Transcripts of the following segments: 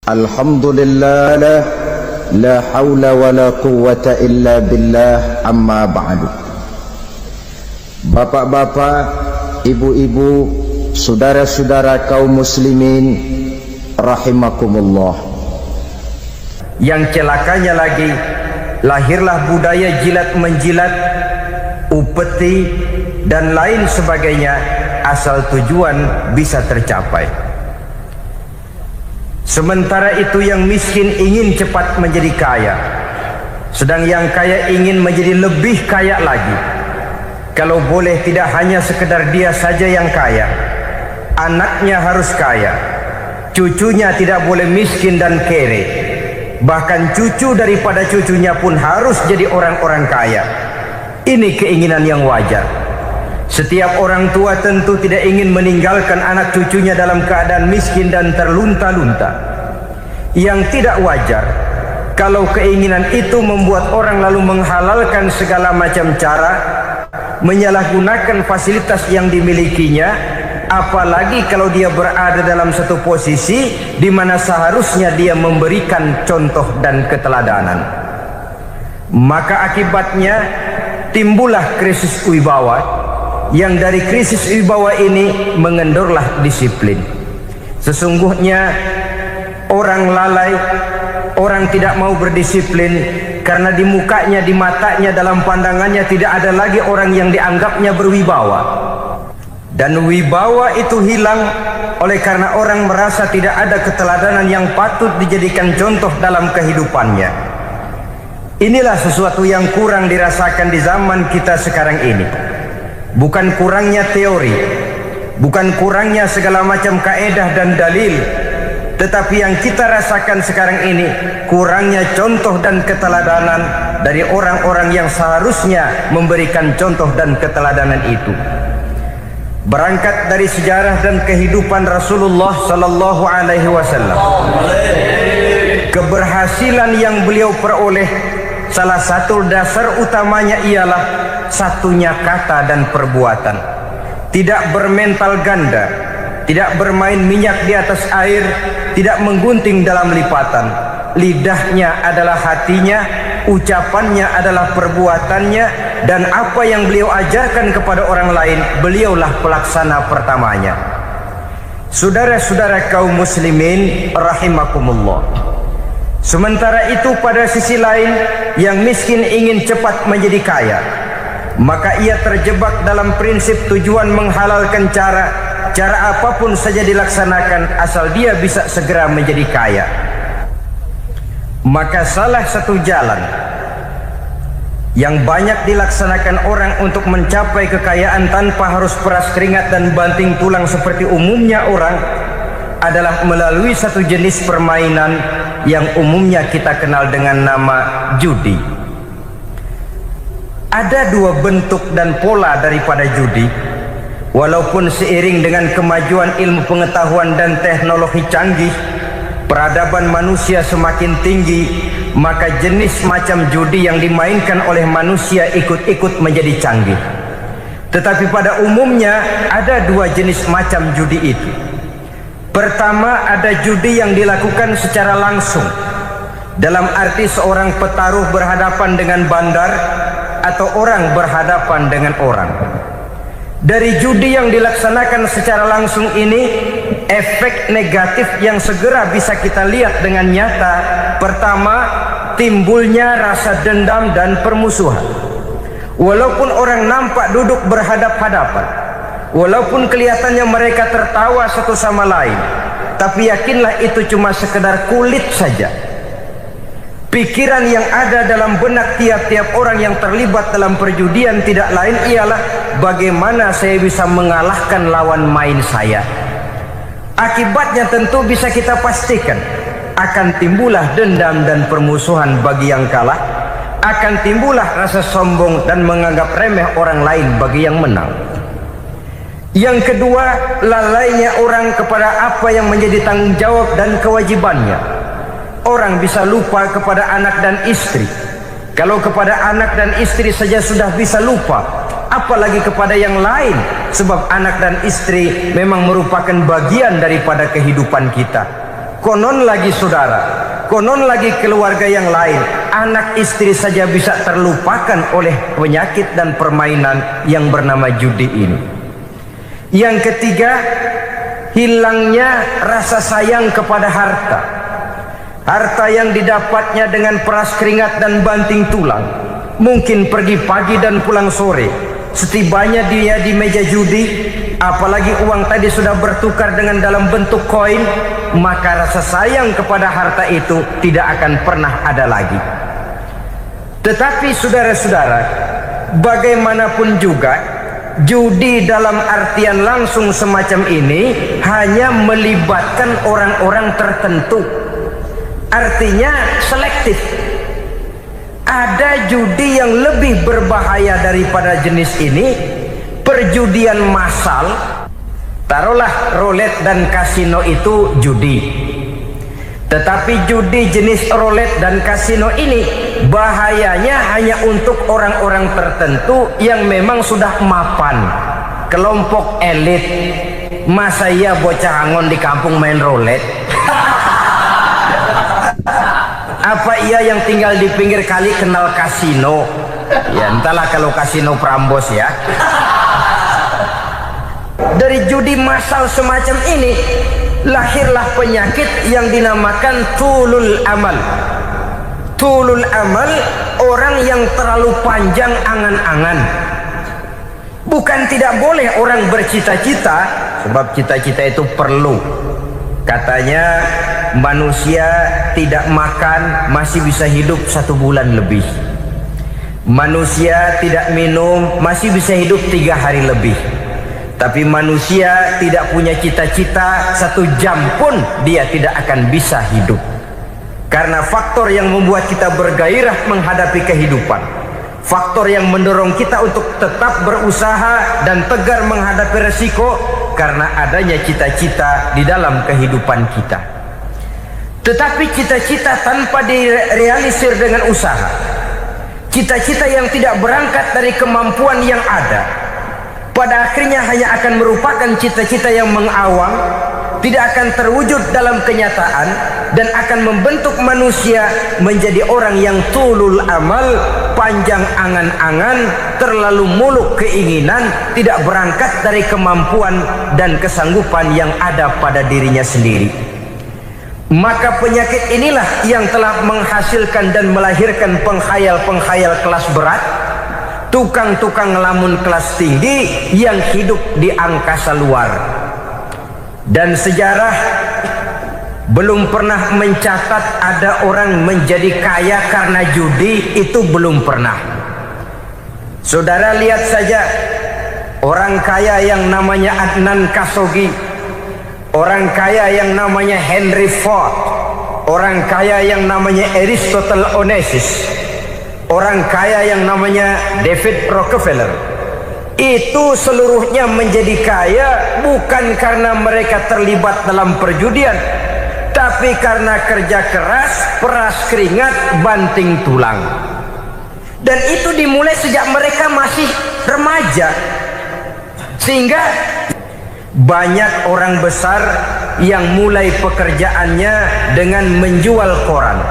Alhamdulillah, la hawla wa la quwwata illa billah, amma ba'du. Bapak-bapak, ibu-ibu, saudara-saudara kaum muslimin rahimakumullah. Yang celakanya lagi, lahirlah budaya jilat menjilat, upeti dan lain sebagainya asal tujuan bisa tercapai. Sementara itu yang miskin ingin cepat menjadi kaya, sedang yang kaya ingin menjadi lebih kaya lagi. Kalau boleh tidak hanya sekedar dia saja yang kaya, anaknya harus kaya, cucunya tidak boleh miskin dan kere, bahkan cucu daripada cucunya pun harus jadi orang-orang kaya. Ini keinginan yang wajar. Setiap orang tua tentu tidak ingin meninggalkan anak cucunya dalam keadaan miskin dan terlunta-lunta. Yang tidak wajar kalau keinginan itu membuat orang lalu menghalalkan segala macam cara, menyalahgunakan fasilitas yang dimilikinya, apalagi kalau dia berada dalam satu posisi di mana seharusnya dia memberikan contoh dan keteladanan. Maka akibatnya timbullah krisis wibawa, yang dari krisis wibawa ini mengendorlah disiplin. Sesungguhnya orang lalai, orang tidak mau berdisiplin karena di mukanya, di matanya, dalam pandangannya tidak ada lagi orang yang dianggapnya berwibawa. Dan wibawa itu hilang oleh karena orang merasa tidak ada keteladanan yang patut dijadikan contoh dalam kehidupannya. Inilah sesuatu yang kurang dirasakan di zaman kita sekarang ini. Bukan kurangnya teori, bukan kurangnya segala macam kaedah dan dalil, tetapi yang kita rasakan sekarang ini kurangnya contoh dan keteladanan dari orang-orang yang seharusnya memberikan contoh dan keteladanan itu. Berangkat dari sejarah dan kehidupan Rasulullah sallallahu alaihi wasallam, keberhasilan yang beliau peroleh, salah satu dasar utamanya ialah satunya kata dan perbuatan. Tidak bermental ganda, tidak bermain minyak di atas air, tidak menggunting dalam lipatan. Lidahnya adalah hatinya, ucapannya adalah perbuatannya, dan apa yang beliau ajarkan kepada orang lain, beliaulah pelaksana pertamanya. Saudara-saudara kaum muslimin rahimakumullah. Sementara itu pada sisi lain, yang miskin ingin cepat menjadi kaya, maka ia terjebak dalam prinsip tujuan menghalalkan cara apapun saja dilaksanakan asal dia bisa segera menjadi kaya. Maka salah satu jalan yang banyak dilaksanakan orang untuk mencapai kekayaan tanpa harus peras keringat dan banting tulang seperti umumnya orang adalah melalui satu jenis permainan yang umumnya kita kenal dengan nama judi. Ada dua bentuk dan pola daripada judi. Walaupun seiring dengan kemajuan ilmu pengetahuan dan teknologi canggih, peradaban manusia semakin tinggi, maka jenis macam judi yang dimainkan oleh manusia ikut-ikut menjadi canggih. Tetapi pada umumnya ada dua jenis macam judi itu. Pertama, ada judi yang dilakukan secara langsung, dalam arti seorang petaruh berhadapan dengan bandar atau orang berhadapan dengan orang. Dari judi yang dilaksanakan secara langsung ini, efek negatif yang segera bisa kita lihat dengan nyata. Pertama, timbulnya rasa dendam dan permusuhan. Walaupun orang nampak duduk berhadap-hadapan, walaupun kelihatannya mereka tertawa satu sama lain, tapi yakinlah itu cuma sekedar kulit saja. Pikiran yang ada dalam benak tiap-tiap orang yang terlibat dalam perjudian tidak lain ialah bagaimana saya bisa mengalahkan lawan main saya. Akibatnya tentu bisa kita pastikan akan timbullah dendam dan permusuhan bagi yang kalah, akan timbullah rasa sombong dan menganggap remeh orang lain bagi yang menang. Yang kedua, lalainya orang kepada apa yang menjadi tanggung jawab dan kewajibannya. Orang bisa lupa kepada anak dan istri. Kalau kepada anak dan istri saja sudah bisa lupa, apalagi kepada yang lain, sebab anak dan istri memang merupakan bagian daripada kehidupan kita. Konon lagi saudara, konon lagi keluarga yang lain, anak istri saja bisa terlupakan oleh penyakit dan permainan yang bernama judi ini. Yang ketiga, hilangnya rasa sayang kepada harta. Harta yang didapatnya dengan peras keringat dan banting tulang. Mungkin pergi pagi dan pulang sore. Setibanya dia di meja judi, apalagi uang tadi sudah bertukar dengan dalam bentuk koin, maka rasa sayang kepada harta itu tidak akan pernah ada lagi. Tetapi saudara-saudara, bagaimanapun juga, judi dalam artian langsung semacam ini hanya melibatkan orang-orang tertentu. Artinya selektif. Ada judi yang lebih berbahaya daripada jenis ini, perjudian massal. Taruhlah roulette dan kasino itu judi. Tetapi judi jenis roulette dan kasino ini bahayanya hanya untuk orang-orang tertentu yang memang sudah mapan, kelompok elit. Masa iya bocah angon di kampung main roulette? Apa ia yang tinggal di pinggir kali kenal kasino? Ya entahlah kalau kasino Prambos ya. Dari judi massal semacam ini lahirlah penyakit yang dinamakan tulul amal. Tulul amal, orang yang terlalu panjang angan-angan. Bukan tidak boleh orang bercita-cita, sebab cita-cita itu perlu. Katanya manusia tidak makan masih bisa hidup 1 bulan lebih. Manusia tidak minum masih bisa hidup 3 hari lebih. Tapi manusia tidak punya cita-cita 1 jam pun dia tidak akan bisa hidup. Karena faktor yang membuat kita bergairah menghadapi kehidupan, faktor yang mendorong kita untuk tetap berusaha dan tegar menghadapi resiko, karena adanya cita-cita di dalam kehidupan kita. Tetapi cita-cita tanpa direalisir dengan usaha, cita-cita yang tidak berangkat dari kemampuan yang ada, pada akhirnya hanya akan merupakan cita-cita yang mengawang, tidak akan terwujud dalam kenyataan, dan akan membentuk manusia menjadi orang yang tulul amal, panjang angan-angan, terlalu muluk keinginan, tidak berangkat dari kemampuan dan kesanggupan yang ada pada dirinya sendiri. Maka penyakit inilah yang telah menghasilkan dan melahirkan penghayal-penghayal kelas berat, tukang-tukang ngelamun kelas tinggi yang hidup di angkasa luar. Dan sejarah belum pernah mencatat ada orang menjadi kaya karena judi, itu belum pernah. Saudara lihat saja orang kaya yang namanya Adnan Khashoggi, orang kaya yang namanya Henry Ford, orang kaya yang namanya Aristotle Onassis, orang kaya yang namanya David Rockefeller. Itu seluruhnya menjadi kaya bukan karena mereka terlibat dalam perjudian, tapi karena kerja keras, peras keringat, banting tulang. Dan itu dimulai sejak mereka masih remaja. Sehingga banyak orang besar yang mulai pekerjaannya dengan menjual koran.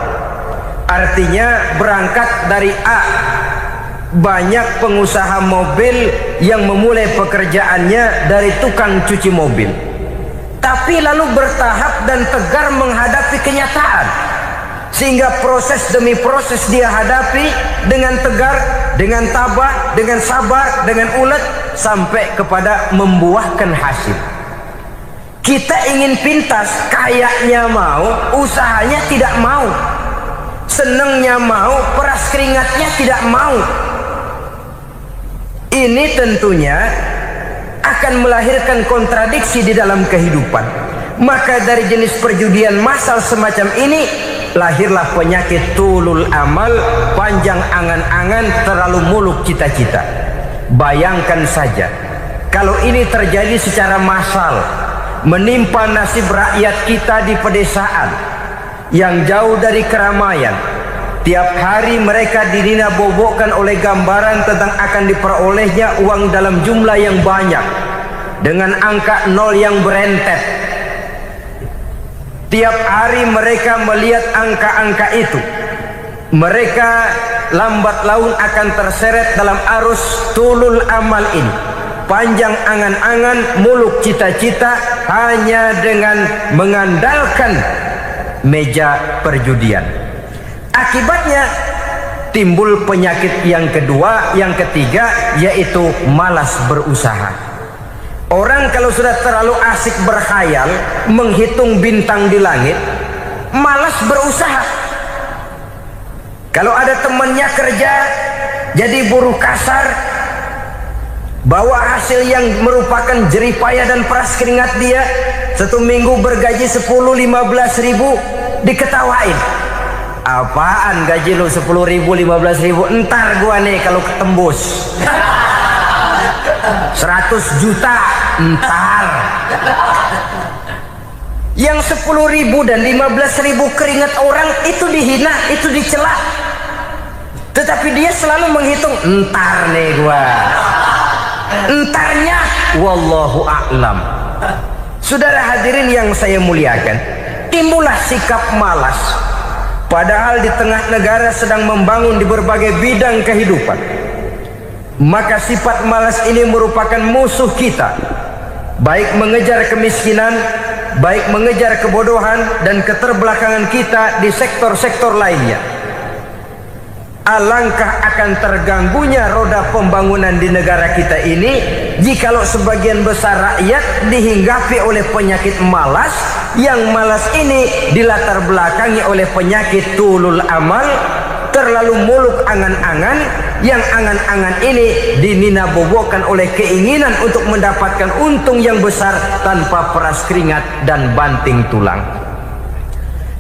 Artinya berangkat dari A. Banyak pengusaha mobil yang memulai pekerjaannya dari tukang cuci mobil, tapi lalu bertahap dan tegar menghadapi kenyataan, sehingga proses demi proses dia hadapi dengan tegar, dengan tabah, dengan sabar, dengan ulet, sampai kepada membuahkan hasil. Kita ingin pintas, kayaknya mau, usahanya tidak mau, senengnya mau, peras keringatnya tidak mau. Ini tentunya akan melahirkan kontradiksi di dalam kehidupan. Maka dari jenis perjudian massal semacam ini lahirlah penyakit tulul amal, panjang angan-angan, terlalu muluk cita-cita. Bayangkan saja kalau ini terjadi secara massal, menimpa nasib rakyat kita di pedesaan yang jauh dari keramaian. Tiap hari mereka dinina-bobokkan oleh gambaran tentang akan diperolehnya uang dalam jumlah yang banyak dengan angka nol yang berentet. Tiap hari mereka melihat angka-angka itu. Mereka lambat laun akan terseret dalam arus tulul amal ini. Panjang angan-angan, muluk cita-cita hanya dengan mengandalkan meja perjudian. Akibatnya timbul penyakit yang kedua, yang ketiga, yaitu malas berusaha. Orang kalau sudah terlalu asik berkhayal, menghitung bintang di langit, malas berusaha. Kalau ada temannya kerja jadi buruh kasar, bawa hasil yang merupakan jeripaya dan peras keringat dia, 1 minggu bergaji 10-15 ribu, diketawain. Apaan gaji lu 10 ribu 15 ribu, entar gua nih kalau ketembus 100 juta entar. Yang 10 ribu dan 15 ribu keringat orang itu dihina, itu dicela. Tetapi dia selalu menghitung, entar nih gua, entarnya wallahu a'lam. Saudara hadirin yang saya muliakan, timbullah sikap malas. Padahal di tengah negara sedang membangun di berbagai bidang kehidupan. Maka sifat malas ini merupakan musuh kita, baik mengejar kemiskinan, baik mengejar kebodohan dan keterbelakangan kita di sektor-sektor lainnya. Alangkah akan terganggunya roda pembangunan di negara kita ini jikalau sebagian besar rakyat dihinggapi oleh penyakit malas, yang malas ini dilatar belakangi oleh penyakit tulul amal, terlalu muluk angan-angan, yang angan-angan ini dininabobokan oleh keinginan untuk mendapatkan untung yang besar tanpa peras keringat dan banting tulang.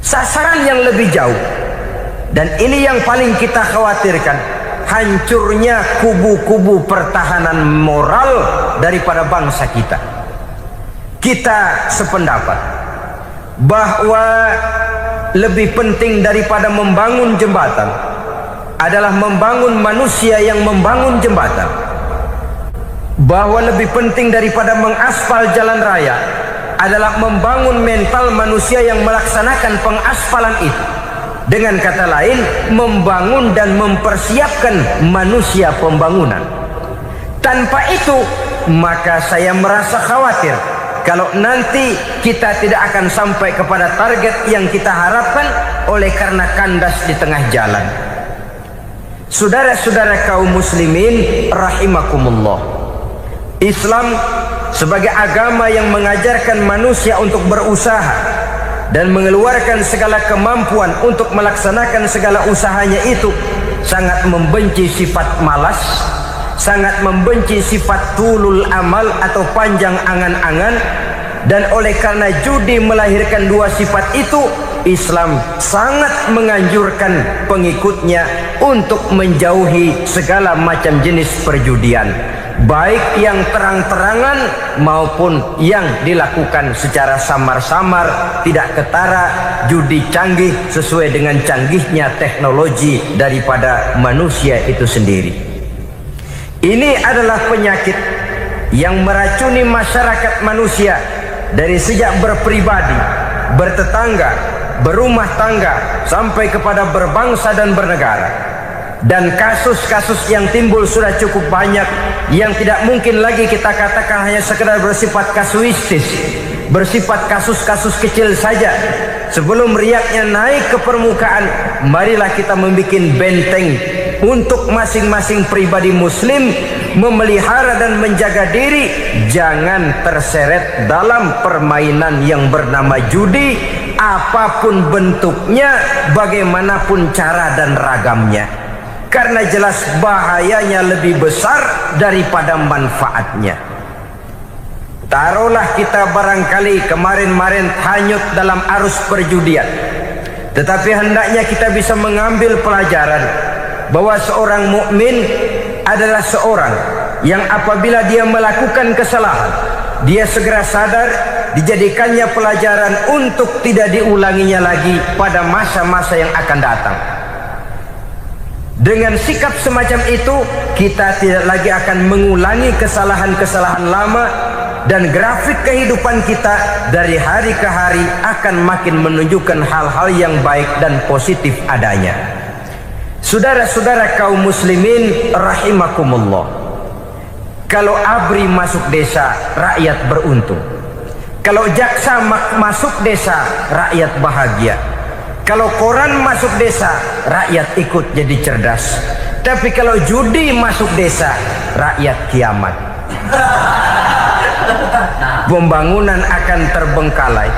Sasaran yang lebih jauh, dan ini yang paling kita khawatirkan, hancurnya kubu-kubu pertahanan moral daripada bangsa kita. Kita sependapat bahwa lebih penting daripada membangun jembatan adalah membangun manusia yang membangun jembatan. Bahwa lebih penting daripada mengaspal jalan raya adalah membangun mental manusia yang melaksanakan pengaspalan itu. Dengan kata lain, membangun dan mempersiapkan manusia pembangunan. Tanpa itu, maka saya merasa khawatir kalau nanti kita tidak akan sampai kepada target yang kita harapkan oleh karena kandas di tengah jalan. Saudara-saudara kaum muslimin rahimakumullah, Islam sebagai agama yang mengajarkan manusia untuk berusaha dan mengeluarkan segala kemampuan untuk melaksanakan segala usahanya itu, sangat membenci sifat malas, sangat membenci sifat tulul amal atau panjang angan-angan. Dan oleh karena judi melahirkan dua sifat itu, Islam sangat menganjurkan pengikutnya untuk menjauhi segala macam jenis perjudian, baik yang terang-terangan maupun yang dilakukan secara samar-samar, tidak ketara, judi canggih sesuai dengan canggihnya teknologi daripada manusia itu sendiri. Ini adalah penyakit yang meracuni masyarakat manusia dari sejak berpribadi, bertetangga, berumah tangga, sampai kepada berbangsa dan bernegara. Dan kasus-kasus yang timbul sudah cukup banyak, yang tidak mungkin lagi kita katakan hanya sekedar bersifat kasuistis, bersifat kasus-kasus kecil saja. Sebelum riaknya naik ke permukaan, marilah kita membuat benteng untuk masing-masing pribadi muslim memelihara dan menjaga diri jangan terseret dalam permainan yang bernama judi, apapun bentuknya, bagaimanapun cara dan ragamnya. Karena jelas bahayanya lebih besar daripada manfaatnya. Taruhlah kita barangkali kemarin-marin hanyut dalam arus perjudian, tetapi hendaknya kita bisa mengambil pelajaran bahwa seorang mukmin adalah seorang yang apabila dia melakukan kesalahan, dia segera sadar, dijadikannya pelajaran untuk tidak diulanginya lagi pada masa-masa yang akan datang. Dengan sikap semacam itu, kita tidak lagi akan mengulangi kesalahan-kesalahan lama, dan grafik kehidupan kita dari hari ke hari akan makin menunjukkan hal-hal yang baik dan positif adanya. Saudara-saudara kaum muslimin rahimakumullah, kalau ABRI masuk desa, rakyat beruntung. Kalau jaksa masuk desa, rakyat bahagia. Kalau koran masuk desa, rakyat ikut jadi cerdas. Tapi kalau judi masuk desa, rakyat kiamat. Pembangunan akan terbengkalai,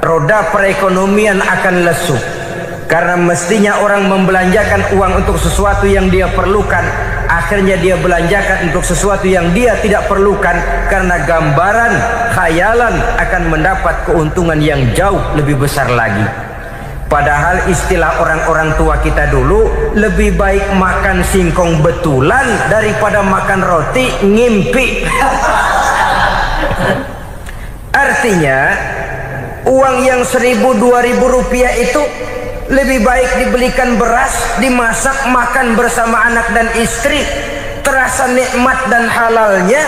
roda perekonomian akan lesu. Karena mestinya orang membelanjakan uang untuk sesuatu yang dia perlukan, akhirnya dia belanjakan untuk sesuatu yang dia tidak perlukan, karena gambaran khayalan akan mendapat keuntungan yang jauh lebih besar lagi. Padahal istilah orang-orang tua kita dulu, lebih baik makan singkong betulan daripada makan roti ngimpi. Artinya uang yang 1.000-2.000 rupiah itu lebih baik dibelikan beras, dimasak, makan bersama anak dan istri, terasa nikmat dan halalnya,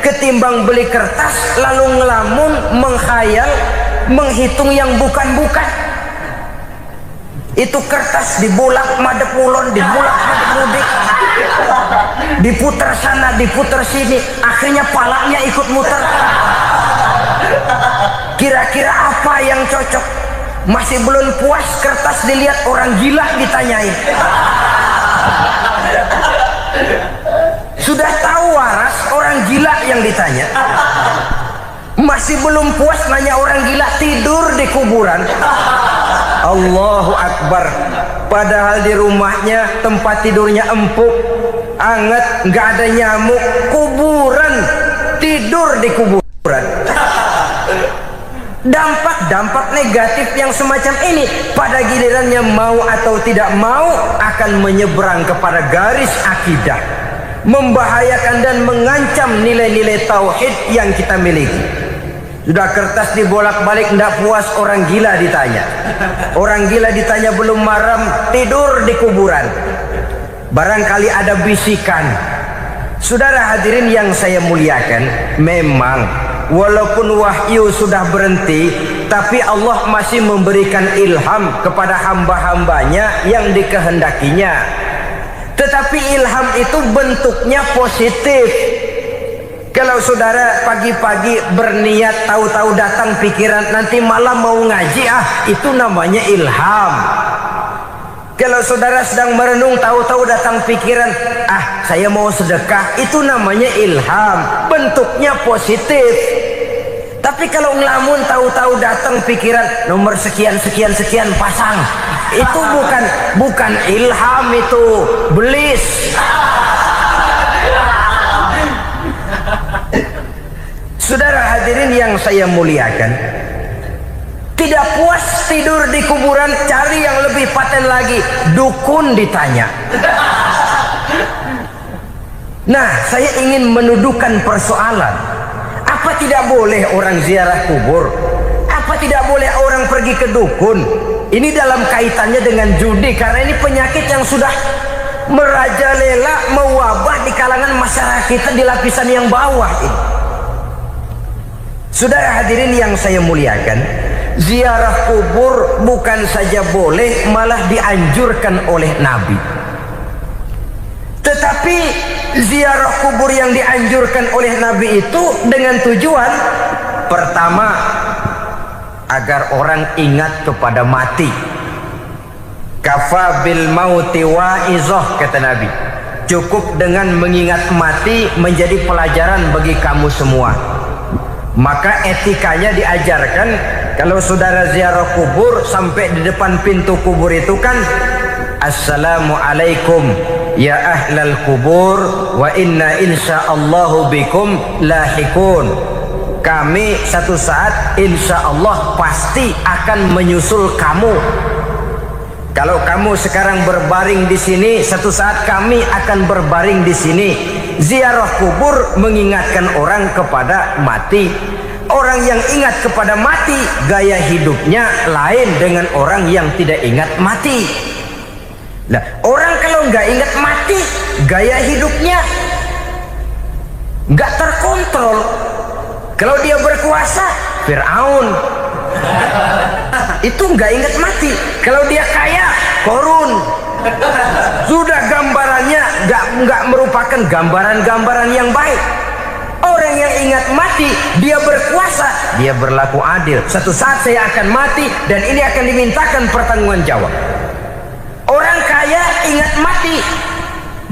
ketimbang beli kertas lalu ngelamun, menghayal, menghitung yang bukan-bukan. Itu kertas dibolak madep ulon, dibolak madep mudik, diputar sana, diputar sini, akhirnya palanya ikut muter. Kira-kira apa yang cocok? Masih belum puas, kertas dilihat orang gila ditanyain. Sudah tahu waras, orang gila yang ditanya. Masih belum puas, nanya orang gila, tidur di kuburan. Allahu Akbar. Padahal di rumahnya tempat tidurnya empuk, anget, nggak ada nyamuk. Kuburan, tidur di kuburan. Dampak-dampak negatif yang semacam ini pada gilirannya mau atau tidak mau akan menyeberang kepada garis akidah, membahayakan dan mengancam nilai-nilai tauhid yang kita miliki. Sudah kertas dibolak-balik, tidak puas, orang gila ditanya. Orang gila ditanya belum maram, tidur di kuburan. Barangkali ada bisikan. Saudara hadirin yang saya muliakan, memang walaupun wahyu sudah berhenti, tapi Allah masih memberikan ilham kepada hamba-hambanya yang dikehendakinya. Tetapi ilham itu bentuknya positif. Kalau saudara pagi-pagi berniat, tahu-tahu datang pikiran nanti malam mau ngaji, itu namanya ilham. Kalau saudara sedang merenung, tahu-tahu datang pikiran, saya mau sedekah, itu namanya ilham, bentuknya positif. Tapi kalau ngelamun, tahu-tahu datang pikiran nomor sekian sekian sekian pasang, itu bukan ilham, itu belis. Saudara hadirin yang saya muliakan, tidak puas tidur di kuburan, cari yang lebih paten lagi, dukun ditanya. Nah, saya ingin menuduhkan persoalan. Apa tidak boleh orang ziarah kubur? Apa tidak boleh orang pergi ke dukun? Ini dalam kaitannya dengan judi, karena ini penyakit yang sudah merajalela, mewabah di kalangan masyarakat kita di lapisan yang bawah ini. Saudara hadirin yang saya muliakan, ziarah kubur bukan saja boleh, malah dianjurkan oleh Nabi. Tetapi ziarah kubur yang dianjurkan oleh Nabi itu dengan tujuan pertama, agar orang ingat kepada mati. Kafa bil mauti wa'izah, kata Nabi. Cukup dengan mengingat mati menjadi pelajaran bagi kamu semua. Maka etikanya diajarkan, kalau saudara ziarah kubur, sampai di depan pintu kubur itu kan, Assalamualaikum ya ahlal kubur wa inna insyaallahu bikum lahikun. Kami satu saat insya Allah pasti akan menyusul kamu. Kalau kamu sekarang berbaring di sini, satu saat kami akan berbaring di sini. Ziarah kubur mengingatkan orang kepada mati. Orang yang ingat kepada mati, gaya hidupnya lain dengan orang yang tidak ingat mati. Nah, orang kalau nggak ingat mati, gaya hidupnya nggak terkontrol. Kalau dia berkuasa, Fir'aun. Itu nggak ingat mati. Kalau dia kaya, Korun. Sudah gambarannya nggak merupakan gambaran-gambaran yang baik. Orang yang ingat mati, dia berkuasa, dia berlaku adil. Satu saat saya akan mati dan ini akan dimintakan pertanggungan jawab. Orang kaya ingat mati,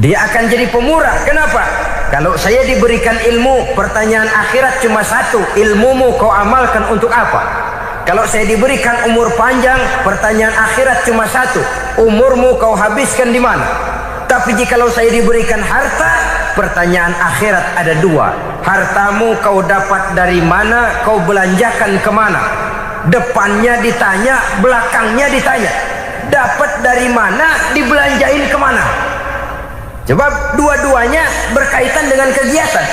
dia akan jadi pemurah. Kenapa? Kalau saya diberikan ilmu, pertanyaan akhirat cuma satu, ilmumu kau amalkan untuk apa? Kalau saya diberikan umur panjang, pertanyaan akhirat cuma satu, umurmu kau habiskan di mana? Tapi jikalau saya diberikan harta, pertanyaan akhirat ada dua, hartamu kau dapat dari mana, kau belanjakan kemana? Depannya ditanya, belakangnya ditanya, dapat dari mana, dibelanjain kemana? Sebab dua-duanya berkaitan dengan kegiatan.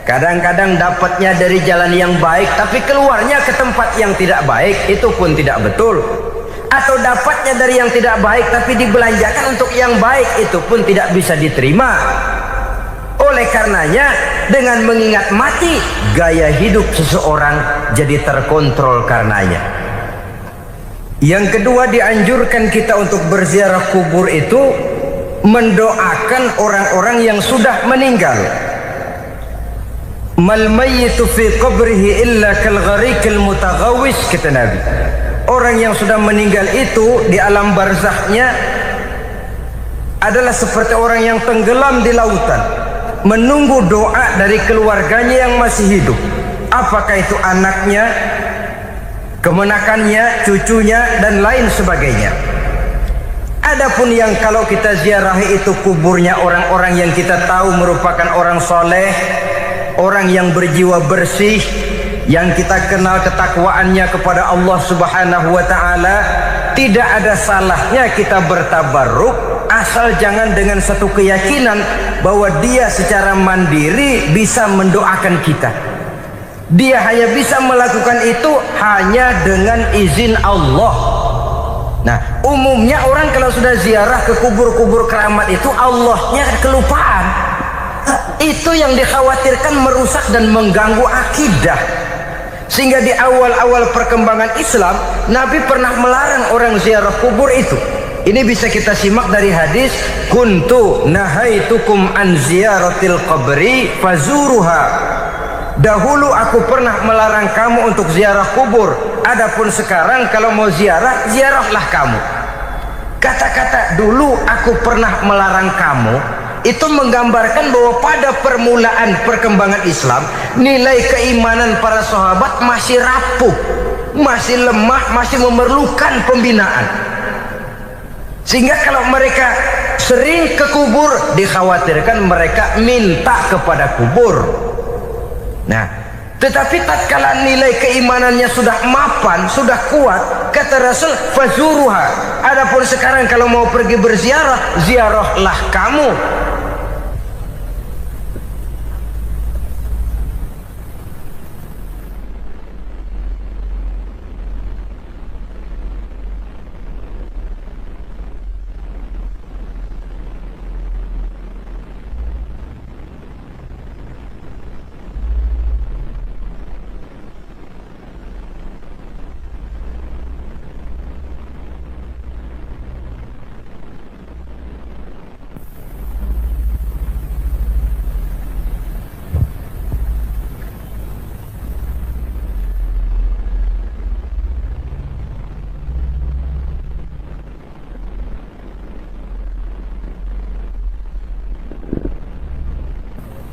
Kadang-kadang dapatnya dari jalan yang baik, tapi keluarnya ke tempat yang tidak baik, itu pun tidak betul. Atau dapatnya dari yang tidak baik, tapi dibelanjakan untuk yang baik, itu pun tidak bisa diterima. Oleh karenanya, dengan mengingat mati, gaya hidup seseorang jadi terkontrol karenanya. Yang kedua, dianjurkan kita untuk berziarah kubur itu mendoakan orang-orang yang sudah meninggal. Mal mayyitu fi qabrihi illa kal gharikil mutaghawis, kata Nabi. Orang yang sudah meninggal itu di alam barzahnya adalah seperti orang yang tenggelam di lautan, menunggu doa dari keluarganya yang masih hidup. Apakah itu anaknya, kemenakannya, cucunya, dan lain sebagainya. Adapun yang kalau kita ziarahi itu kuburnya orang-orang yang kita tahu merupakan orang soleh, orang yang berjiwa bersih, yang kita kenal ketakwaannya kepada Allah Subhanahu wa ta'ala, tidak ada salahnya kita bertabarruk, asal jangan dengan satu keyakinan bahwa dia secara mandiri bisa mendoakan kita. Dia hanya bisa melakukan itu hanya dengan izin Allah. Nah, umumnya orang kalau sudah ziarah ke kubur-kubur keramat itu, Allahnya kelupaan. Itu yang dikhawatirkan merusak dan mengganggu akidah. Sehingga di awal-awal perkembangan Islam, Nabi pernah melarang orang ziarah kubur itu. Ini bisa kita simak dari hadis, kuntu nahaitukum an ziyaratil qabri fazuruha. Dahulu aku pernah melarang kamu untuk ziarah kubur, adapun sekarang kalau mau ziarah, ziarahlah kamu. Kata-kata dulu aku pernah melarang kamu itu menggambarkan bahwa pada permulaan perkembangan Islam, nilai keimanan para sahabat masih rapuh, masih lemah, masih memerlukan pembinaan. Sehingga kalau mereka sering ke kubur, dikhawatirkan mereka minta kepada kubur. Nah, tetapi tatkala nilai keimanannya sudah mapan, sudah kuat, kata Rasul, fazuruha. Adapun sekarang kalau mau pergi berziarah, ziarahlah kamu.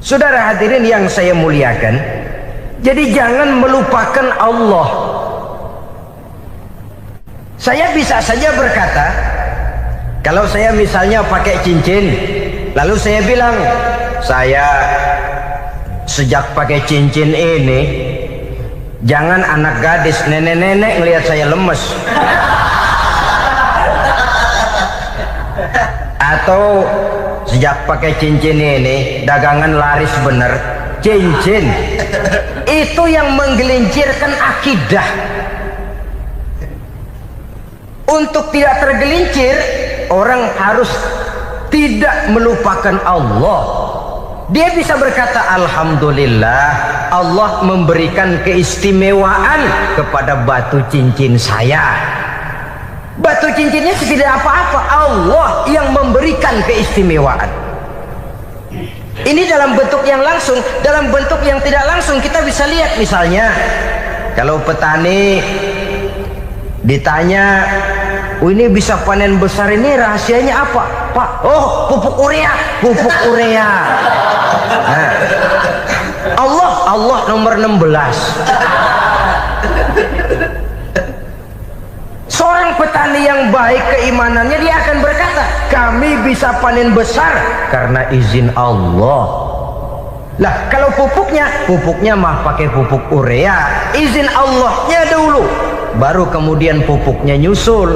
Saudara hadirin yang saya muliakan, jadi jangan melupakan Allah. Saya bisa saja berkata, kalau saya misalnya pakai cincin, lalu saya bilang, saya sejak pakai cincin ini, jangan anak gadis, nenek-nenek ngelihat saya lemes. Atau sejak pakai cincin ini dagangan laris bener. Cincin itu yang menggelincirkan akidah. Untuk tidak tergelincir, orang harus tidak melupakan Allah. Dia bisa berkata, alhamdulillah Allah memberikan keistimewaan kepada batu cincin saya. Batu cincinnya tidak apa-apa, Allah yang memberikan keistimewaan. Ini dalam bentuk yang langsung. Dalam bentuk yang tidak langsung kita bisa lihat, misalnya kalau petani ditanya, oh ini bisa panen besar ini rahasianya apa Pak? Oh, pupuk urea. Pupuk urea. Nah, Allah nomor 16. Seorang petani yang baik keimanannya, dia akan berkata, kami bisa panen besar karena izin Allah. Lah kalau pupuknya mah pakai pupuk urea, izin Allahnya dulu, baru kemudian pupuknya nyusul.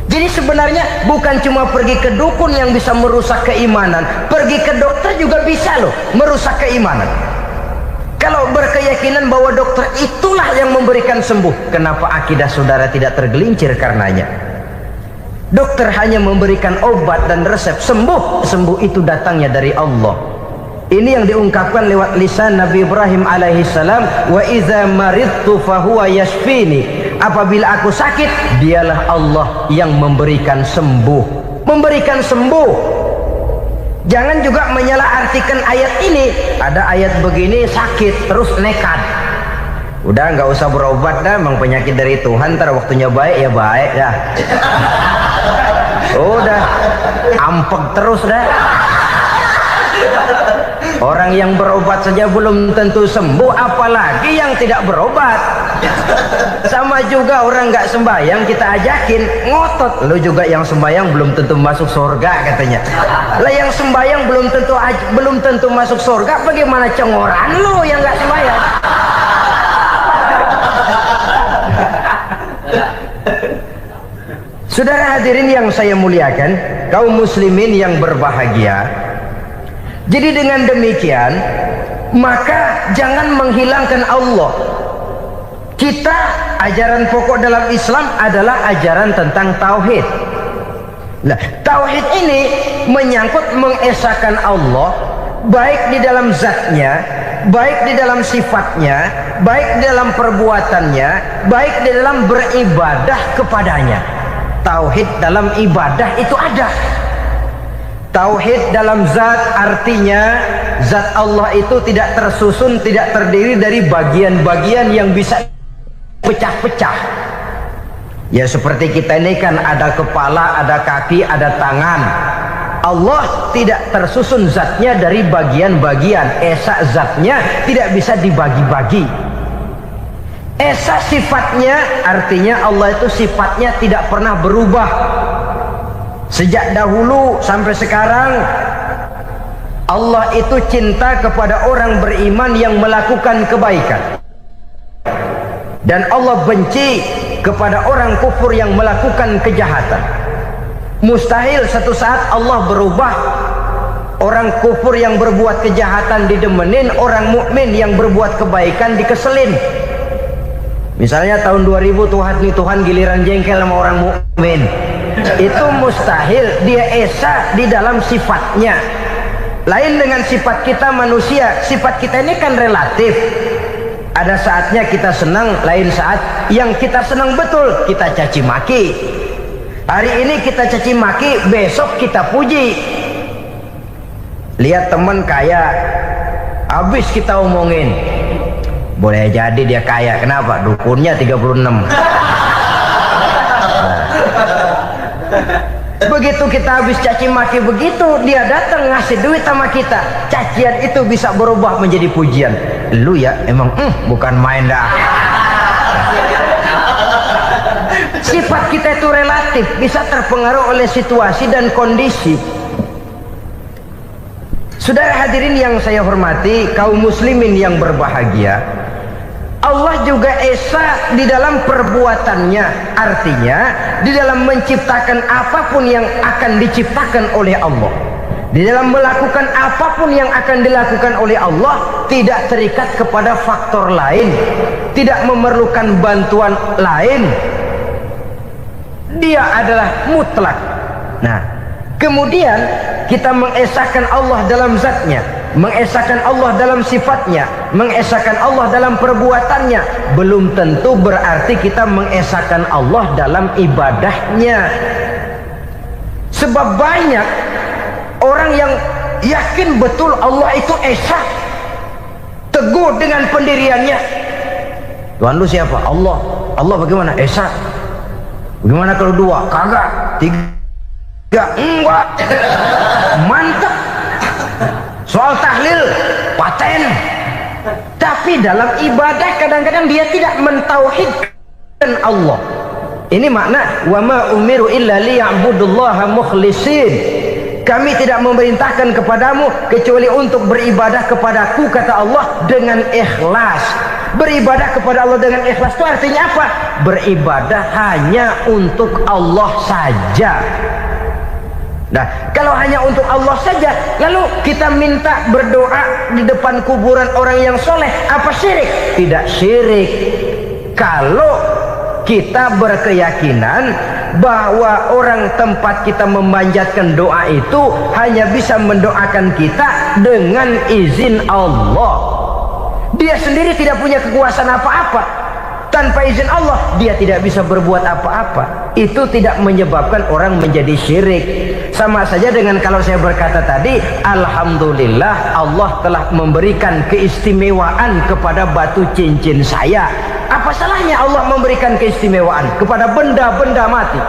Jadi sebenarnya bukan cuma pergi ke dukun yang bisa merusak keimanan, pergi ke dokter juga bisa loh merusak keimanan. Kalau berkeyakinan bahwa dokter itulah yang memberikan sembuh, kenapa akidah saudara tidak tergelincir karenanya? Dokter hanya memberikan obat dan resep, sembuh itu datangnya dari Allah. Ini yang diungkapkan lewat lisan Nabi Ibrahim alaihissalam, wa iza maridtu fahuwa yashfini. Apabila aku sakit, dialah Allah yang memberikan sembuh. Memberikan sembuh. Jangan juga menyalahartikan ayat ini. Ada ayat begini sakit terus nekat. Udah nggak usah berobat dah, memang penyakit dari Tuhan. Ntar waktunya baik ya baik dah. Udah ampek terus dah. Orang yang berobat saja belum tentu sembuh, apalagi yang tidak berobat. Sama juga orang nggak sembahyang kita ajakin ngotot, lu juga yang sembahyang belum tentu masuk surga katanya. Lah yang sembahyang belum tentu masuk surga, bagaimana cengoran lu yang nggak sembahyang? Saudara hadirin yang saya muliakan, kaum muslimin yang berbahagia. Jadi dengan demikian, maka jangan menghilangkan Allah. Kita, ajaran pokok dalam Islam adalah ajaran tentang tauhid. Nah, tauhid ini menyangkut mengesahkan Allah, baik di dalam zatnya, baik di dalam sifatnya, baik di dalam perbuatannya, baik di dalam beribadah kepadanya. Tauhid dalam ibadah itu ada. Tauhid dalam zat artinya zat Allah itu tidak tersusun, tidak terdiri dari bagian-bagian yang bisa pecah-pecah. Ya seperti kita ini kan ada kepala, ada kaki, ada tangan. Allah tidak tersusun zatnya dari bagian-bagian. Esa zatnya tidak bisa dibagi-bagi. Esa sifatnya artinya Allah itu sifatnya tidak pernah berubah. Sejak dahulu sampai sekarang Allah itu cinta kepada orang beriman yang melakukan kebaikan, dan Allah benci kepada orang kufur yang melakukan kejahatan. Mustahil satu saat Allah berubah. Orang kufur yang berbuat kejahatan didemenin, orang mukmin yang berbuat kebaikan dikeselin. Misalnya tahun 2000 Tuhan giliran jengkel sama orang mukmin. Itu mustahil. Dia esa di dalam sifatnya. Lain dengan sifat kita manusia. Sifat kita ini kan relatif. Ada saatnya kita senang, lain saat yang kita senang betul kita caci maki. Hari ini kita caci maki, besok kita puji. Lihat teman kaya, habis kita omongin, boleh jadi dia kaya. Kenapa? Dukunnya 36. Begitu kita habis caci maki begitu, dia datang ngasih duit sama kita, cacian itu bisa berubah menjadi pujian. Lu ya emang bukan main dah. Sifat kita itu relatif, bisa terpengaruh oleh situasi dan kondisi. Saudara hadirin yang saya hormati, kaum muslimin yang berbahagia, Allah juga esa di dalam perbuatannya. Artinya di dalam menciptakan apapun yang akan diciptakan oleh Allah, di dalam melakukan apapun yang akan dilakukan oleh Allah, tidak terikat kepada faktor lain, tidak memerlukan bantuan lain. Dia adalah mutlak. Nah, kemudian kita mengesahkan Allah dalam zatnya, mengesahkan Allah dalam sifatnya, mengesahkan Allah dalam perbuatannya, belum tentu berarti kita mengesahkan Allah dalam ibadahnya. Sebab banyak orang yang yakin betul Allah itu esa, teguh dengan pendiriannya. Tuhan lu siapa? Allah. Allah bagaimana? Esa. Bagaimana kalau dua? Kagak. Tiga? Enggak. Mantap. Soal tahlil paten. Tapi dalam ibadah kadang-kadang dia tidak mentauhidkan Allah. Ini makna wa ma umiru illa liya'budullaha mukhlisin. Kami tidak memerintahkan kepadamu kecuali untuk beribadah kepadaku, kata Allah, dengan ikhlas. Beribadah kepada Allah dengan ikhlas itu artinya apa? Beribadah hanya untuk Allah saja. Nah, kalau hanya untuk Allah saja, lalu kita minta berdoa di depan kuburan orang yang soleh, apa syirik? Tidak syirik. Kalau kita berkeyakinan bahwa orang tempat kita memanjatkan doa itu hanya bisa mendoakan kita dengan izin Allah. Dia sendiri tidak punya kekuasaan apa-apa. Tanpa izin Allah dia tidak bisa berbuat apa-apa. Itu tidak menyebabkan orang menjadi syirik. Sama saja dengan kalau saya berkata tadi, alhamdulillah Allah telah memberikan keistimewaan kepada batu cincin saya. Apa salahnya Allah memberikan keistimewaan kepada benda-benda mati?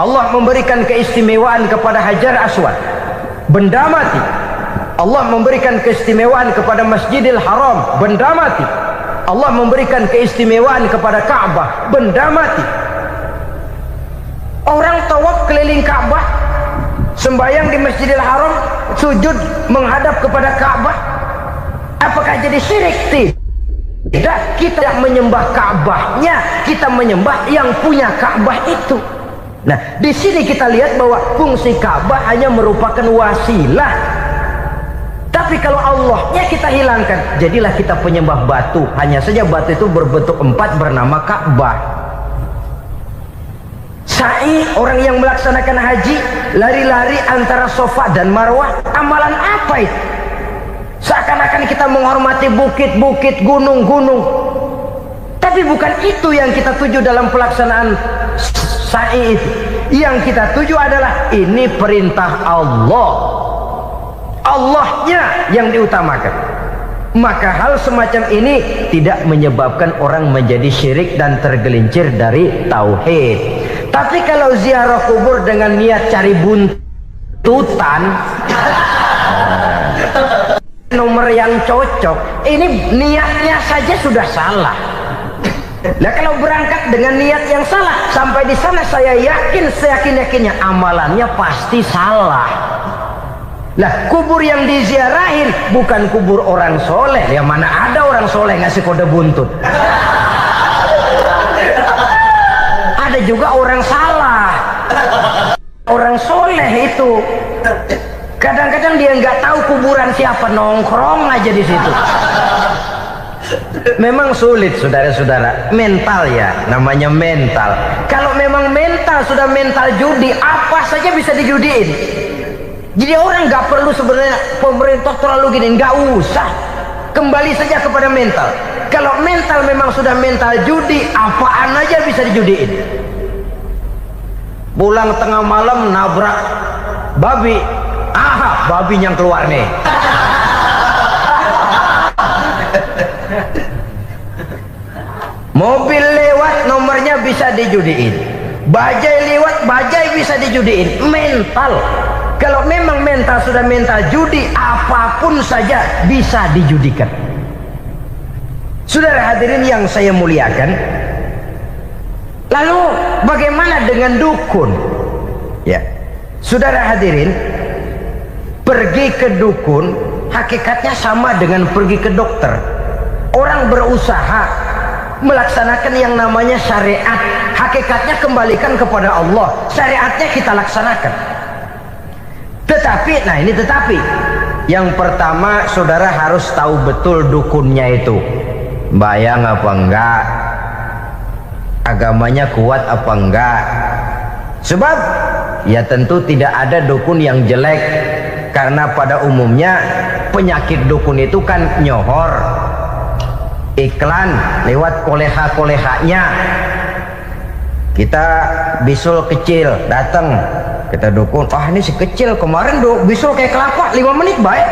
Allah memberikan keistimewaan kepada Hajar Aswad, benda mati. Allah memberikan keistimewaan kepada Masjidil Haram, benda mati. Allah memberikan keistimewaan kepada Ka'bah, benda mati. Orang tawaf keliling Ka'bah, sembahyang di Masjidil Haram, sujud menghadap kepada Ka'bah, apakah jadi syirik? Tidak, kita menyembah Ka'bahnya, kita menyembah yang punya Ka'bah itu. Nah, di sini kita lihat bahwa fungsi Ka'bah hanya merupakan wasilah. Tapi kalau Allahnya kita hilangkan, jadilah kita penyembah batu. Hanya saja batu itu berbentuk 4 bernama Ka'bah. Sa'i, orang yang melaksanakan haji, lari-lari antara Safa dan Marwah, amalan apa itu? Seakan-akan kita menghormati bukit-bukit, gunung-gunung. Tapi bukan itu yang kita tuju dalam pelaksanaan sa'i itu. Yang kita tuju adalah ini perintah Allah. Allahnya yang diutamakan. Maka hal semacam ini tidak menyebabkan orang menjadi syirik dan tergelincir dari tauhid. Tapi kalau ziarah kubur dengan niat cari buntutan, nomor yang cocok, ini niatnya saja sudah salah. Nah, kalau berangkat dengan niat yang salah, sampai di sana saya yakin, seyakin-yakinnya amalannya pasti salah. Lah, kubur yang diziarahin bukan kubur orang soleh. Ya mana ada orang soleh ngasih kode buntut. Ada juga orang salah. Orang soleh itu kadang-kadang dia nggak tahu kuburan siapa, nongkrong aja di situ. Memang sulit, saudara-saudara. Mental ya, namanya mental. Kalau memang mental sudah mental judi, apa saja bisa dijudiin. Jadi orang nggak perlu sebenarnya pemerintah terlalu gini, nggak usah. Kembali saja kepada mental. Kalau mental memang sudah mental judi, apaan aja bisa dijudiin. Pulang tengah malam nabrak babi, aha, babi yang keluar nih. Mobil lewat, nomornya bisa dijudiin. Bajai lewat, bajai bisa dijudiin. Mental. Kalau memang mental sudah mental judi, apapun saja bisa dijudikan. Saudara hadirin yang saya muliakan, lalu bagaimana dengan dukun? Ya, saudara hadirin, pergi ke dukun hakikatnya sama dengan pergi ke dokter. Orang berusaha melaksanakan yang namanya syariat, hakikatnya kembalikan kepada Allah. Syariatnya kita laksanakan. Tetapi, nah ini tetapi, yang pertama saudara harus tahu betul dukunnya itu bayang apa enggak, agamanya kuat apa enggak, Sebab ya tentu tidak ada dukun yang jelek, karena pada umumnya penyakit dukun itu kan nyohor, iklan lewat koleha-kolehanya. Kita bisul kecil datang, kita dukun, ini si kecil kemarin bisul kayak kelapa 5 menit baik.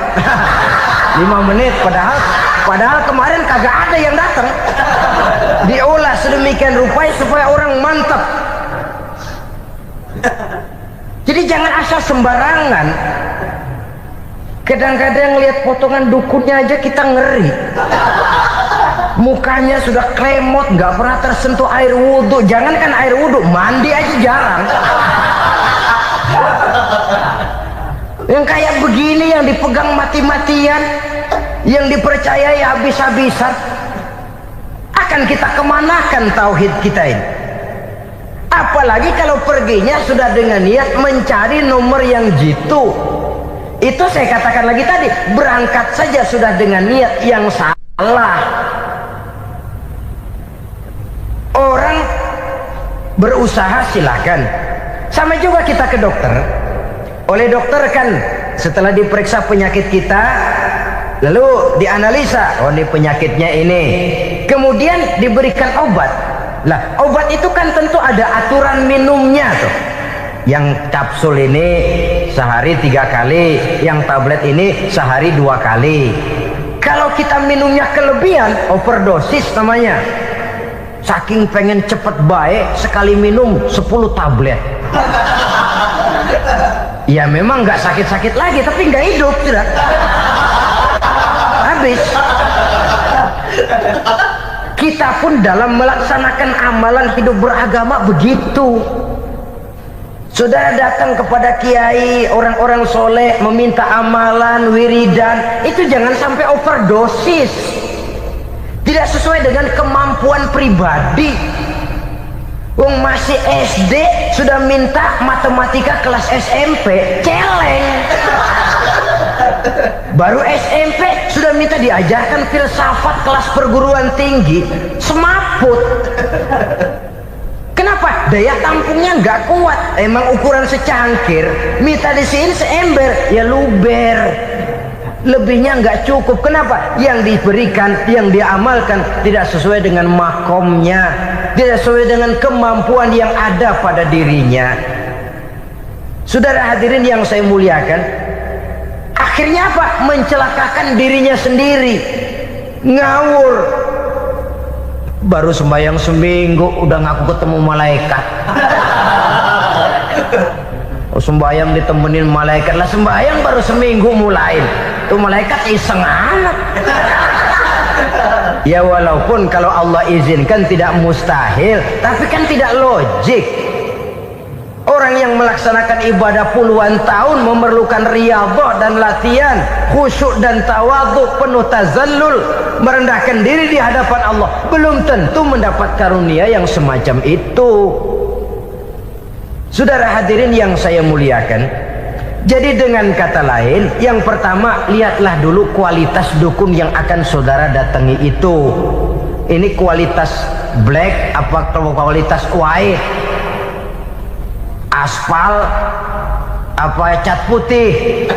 5 menit, padahal kemarin kagak ada yang datang. Diolah sedemikian rupa supaya orang mantap. Jadi jangan asal sembarangan. Kadang-kadang lihat potongan dukunnya aja kita ngeri. Mukanya sudah kremot, nggak pernah tersentuh air wudhu. Jangankan air wudhu, mandi aja jarang. Yang kayak begini yang dipegang mati-matian, yang dipercayai habis-habisan, akan kita kemanakan tauhid kita ini? Apalagi kalau perginya sudah dengan niat mencari nomor yang jitu. Itu saya katakan lagi tadi, berangkat saja sudah dengan niat yang salah. Orang berusaha silakan. Sama juga kita ke dokter. Oleh dokter kan setelah diperiksa penyakit kita, lalu dianalisa, oh ini penyakitnya ini, kemudian diberikan obat. Lah obat itu kan tentu ada aturan minumnya tuh. Yang kapsul ini sehari 3 kali, yang tablet ini sehari 2 kali. Kalau kita minumnya kelebihan, overdosis namanya. Saking pengen cepet baik, sekali minum 10 tablet. Ya memang nggak sakit-sakit lagi, tapi nggak hidup sudah. Habis. Kita pun dalam melaksanakan amalan hidup beragama begitu. Saudara datang kepada kiai, orang-orang soleh, meminta amalan, wiridan, itu jangan sampai overdosis. Tidak sesuai dengan kemampuan pribadi. Wong masih SD sudah minta matematika kelas SMP, celeng. Baru SMP sudah minta diajarkan filsafat kelas perguruan tinggi, semaput. Kenapa? Daya tampungnya nggak kuat. Emang ukuran secangkir, minta di sini seember, ya luber. Lebihnya nggak cukup. Kenapa? Yang diberikan, yang diamalkan tidak sesuai dengan makomnya, tidak sesuai dengan kemampuan yang ada pada dirinya. Saudara hadirin yang saya muliakan, akhirnya apa? Mencelakakan dirinya sendiri, ngawur. Baru sembahyang seminggu udah ngaku ketemu malaikat. Sembahyang ditemenin malaikat, lah sembahyang baru seminggu mulain, tuh malaikat iseng anak. Ya walaupun kalau Allah izinkan tidak mustahil, tapi kan tidak logik. Orang yang melaksanakan ibadah puluhan tahun memerlukan riyadhah dan latihan, khusyuk dan tawadhu, penuh tazallul, merendahkan diri di hadapan Allah, belum tentu mendapat karunia yang semacam itu. Saudara hadirin yang saya muliakan, jadi dengan kata lain, yang pertama, lihatlah dulu kualitas dukun yang akan saudara datangi itu. Ini kualitas black apa kualitas white, aspal apa cat putih,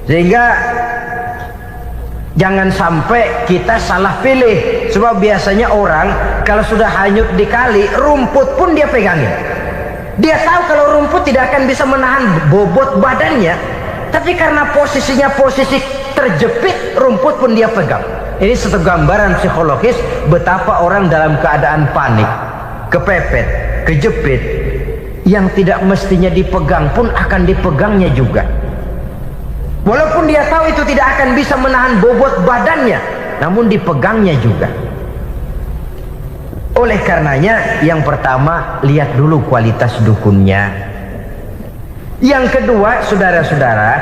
sehingga jangan sampai kita salah pilih. Sebab biasanya orang kalau sudah hanyut di kali, rumput pun dia pegangin. Dia tahu kalau rumput tidak akan bisa menahan bobot badannya, tapi karena posisinya posisi terjepit, rumput pun dia pegang. Ini satu gambaran psikologis betapa orang dalam keadaan panik, kepepet, kejepit, yang tidak mestinya dipegang pun akan dipegangnya juga. Walaupun dia tahu itu tidak akan bisa menahan bobot badannya, namun dipegangnya juga. Oleh karenanya, yang pertama, lihat dulu kualitas dukunnya. Yang kedua, saudara-saudara,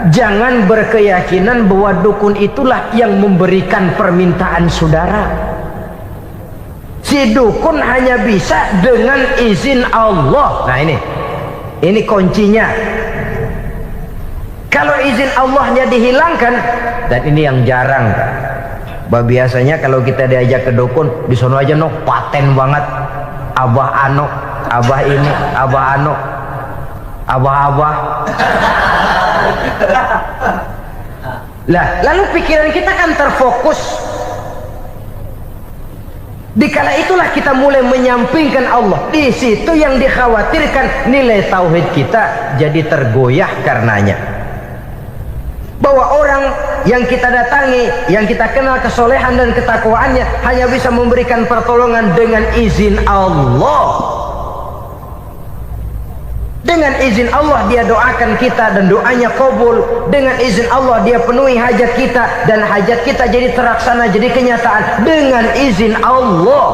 jangan berkeyakinan bahwa dukun itulah yang memberikan permintaan saudara. Si dukun hanya bisa dengan izin Allah. Nah ini kuncinya. Kalau izin Allahnya dihilangkan, dan ini yang jarang, bah biasanya kalau kita diajak ke dukun, di sono aja paten banget, abah abah ini, abah anu, abah-abah. Lah, lalu pikiran kita kan terfokus. Dikala itulah kita mulai menyampingkan Allah. Di situ yang dikhawatirkan nilai tauhid kita jadi tergoyah karenanya. Bahwa orang yang kita datangi, yang kita kenal kesolehan dan ketakwaannya, hanya bisa memberikan pertolongan dengan izin Allah. Dengan izin Allah dia doakan kita dan doanya kabul. Dengan izin Allah dia penuhi hajat kita dan hajat kita jadi terlaksana, jadi kenyataan dengan izin Allah.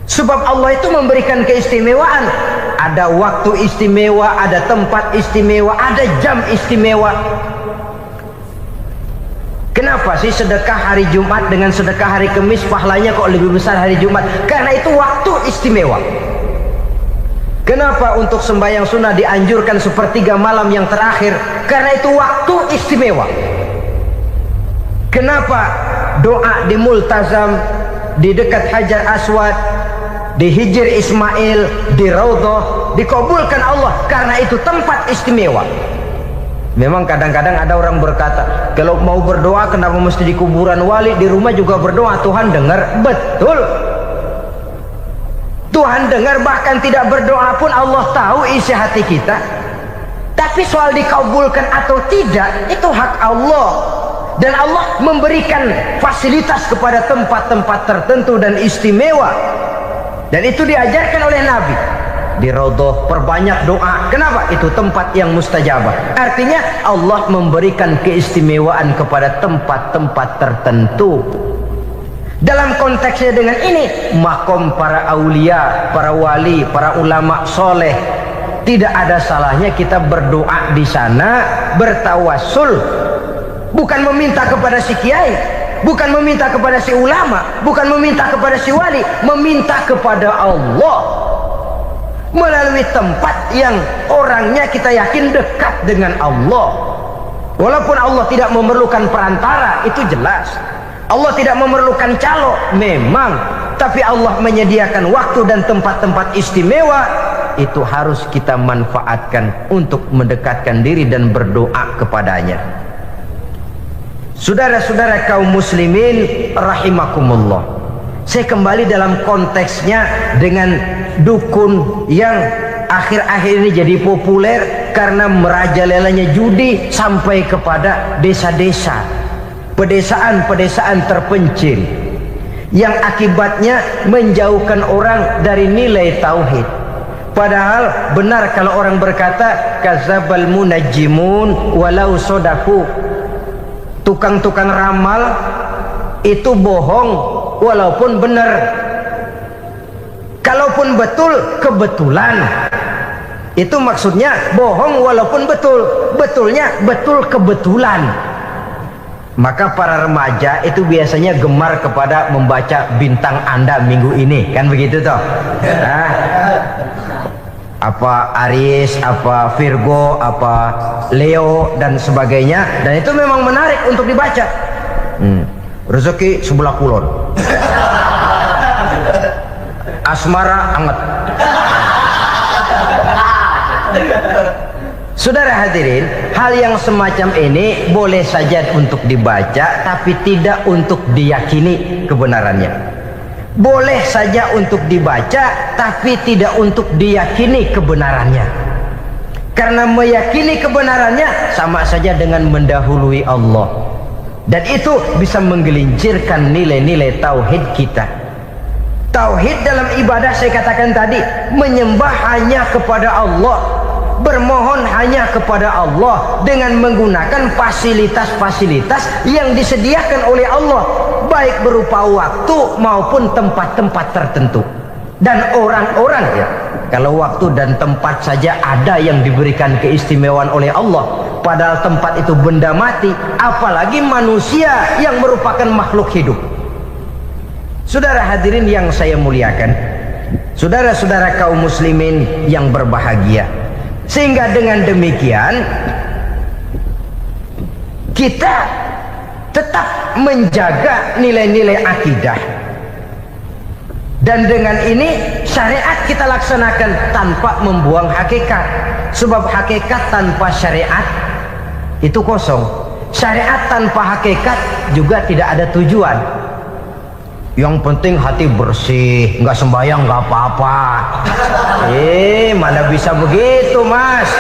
Sebab Allah itu memberikan keistimewaan. Ada waktu istimewa, ada tempat istimewa, ada jam istimewa. Kenapa sih sedekah hari Jumat dengan sedekah hari Kamis pahalanya kok lebih besar hari Jumat? Karena itu waktu istimewa. Kenapa untuk sembahyang sunnah dianjurkan sepertiga malam yang terakhir? Karena itu waktu istimewa. Kenapa doa di Multazam, di dekat Hajar Aswad, di Hijr Ismail, di Raudhah dikabulkan Allah? Karena itu tempat istimewa. Memang kadang-kadang ada orang berkata, kalau mau berdoa kenapa mesti di kuburan wali? Di rumah juga berdoa, Tuhan dengar. Betul, Tuhan dengar, bahkan tidak berdoa pun Allah tahu isi hati kita. Tapi soal dikabulkan atau tidak, itu hak Allah. Dan Allah memberikan fasilitas kepada tempat-tempat tertentu dan istimewa. Dan itu diajarkan oleh Nabi. Di Raudhah perbanyak doa. Kenapa? Itu tempat yang mustajabah. Artinya Allah memberikan keistimewaan kepada tempat-tempat tertentu. Dalam konteksnya dengan ini, makom para aulia, para wali, para ulama soleh, tidak ada salahnya kita berdoa di sana, bertawassul, bukan meminta kepada si kiai, bukan meminta kepada si ulama, bukan meminta kepada si wali, meminta kepada Allah melalui tempat yang orangnya kita yakin dekat dengan Allah. Walaupun Allah tidak memerlukan perantara, itu jelas. Allah tidak memerlukan calo, memang, tapi Allah menyediakan waktu dan tempat-tempat istimewa. Itu harus kita manfaatkan untuk mendekatkan diri dan berdoa kepadanya. Saudara-saudara kaum muslimin rahimakumullah, saya kembali dalam konteksnya dengan dukun yang akhir-akhir ini jadi populer karena merajalelanya judi sampai kepada desa-desa, pedesaan-pedesaan terpencil, yang akibatnya menjauhkan orang dari nilai tauhid. Padahal benar kalau orang berkata kadzabal munajjimun walau sodaku, tukang-tukang ramal itu bohong walaupun benar. Kalaupun betul, kebetulan. Itu maksudnya bohong walaupun betul, betulnya betul kebetulan. Maka para remaja itu biasanya gemar kepada membaca bintang Anda minggu ini, kan begitu toh? Nah, apa Aries, apa Virgo, apa Leo dan sebagainya, dan itu memang menarik untuk dibaca. Rezeki sebelah kulon, asmara anget. Saudara hadirin, hal yang semacam ini boleh saja untuk dibaca, tapi tidak untuk diyakini kebenarannya. Boleh saja untuk dibaca, tapi tidak untuk diyakini kebenarannya. Karena meyakini kebenarannya sama saja dengan mendahului Allah. Dan itu bisa menggelincirkan nilai-nilai tauhid kita. Tauhid dalam ibadah, saya katakan tadi, menyembah hanya kepada Allah, bermohon hanya kepada Allah dengan menggunakan fasilitas-fasilitas yang disediakan oleh Allah, baik berupa waktu maupun tempat-tempat tertentu dan orang-orang. Ya, kalau waktu dan tempat saja ada yang diberikan keistimewaan oleh Allah, padahal tempat itu benda mati, apalagi manusia yang merupakan makhluk hidup. Saudara hadirin yang saya muliakan, saudara-saudara kaum muslimin yang berbahagia, sehingga dengan demikian kita tetap menjaga nilai-nilai akidah. Dan dengan ini syariat kita laksanakan tanpa membuang hakikat. Sebab hakikat tanpa syariat itu kosong. Syariat tanpa hakikat juga tidak ada tujuan. Yang penting hati bersih, nggak sembahyang nggak apa-apa. Mana bisa begitu, Mas?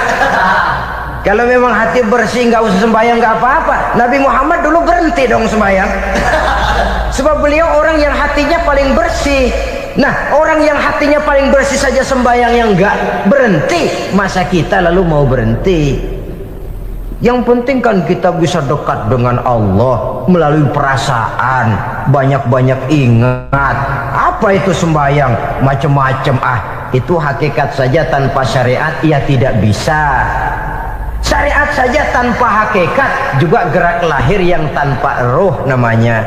Kalau memang hati bersih nggak usah sembahyang nggak apa-apa. Nabi Muhammad dulu berhenti dong sembahyang. Sebab beliau orang yang hatinya paling bersih. Nah, orang yang hatinya paling bersih saja sembahyang yang nggak berhenti, masa kita lalu mau berhenti? Yang penting kan kita bisa dekat dengan Allah melalui perasaan, banyak-banyak ingat. Apa itu sembahyang? Macam-macam. Itu hakikat saja tanpa syariat ya tidak bisa. Syariat saja tanpa hakikat juga gerak lahir yang tanpa roh namanya.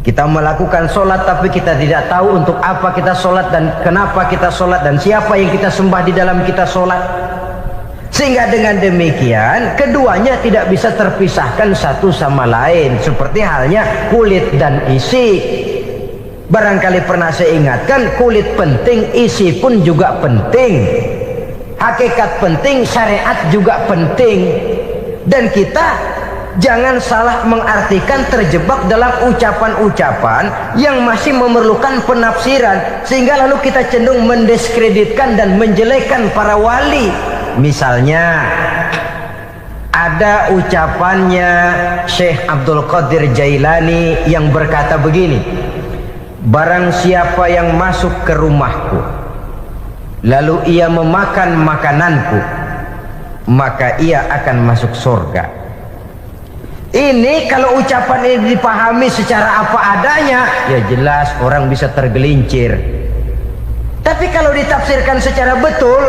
Kita melakukan sholat tapi kita tidak tahu untuk apa kita sholat dan kenapa kita sholat dan siapa yang kita sembah di dalam kita sholat. Sehingga dengan demikian keduanya tidak bisa terpisahkan satu sama lain, seperti halnya kulit dan isi. Barangkali pernah saya ingatkan, kulit penting, isi pun juga penting. Hakikat penting, syariat juga penting. Dan kita jangan salah mengartikan terjebak dalam ucapan-ucapan yang masih memerlukan penafsiran, sehingga lalu kita cenderung mendiskreditkan dan menjelekkan para wali. Misalnya ada ucapannya Syekh Abdul Qadir Jailani yang berkata begini, barang siapa yang masuk ke rumahku lalu ia memakan makananku, maka ia akan masuk surga. Ini kalau ucapan ini dipahami secara apa adanya, ya jelas orang bisa tergelincir. Tapi kalau ditafsirkan secara betul,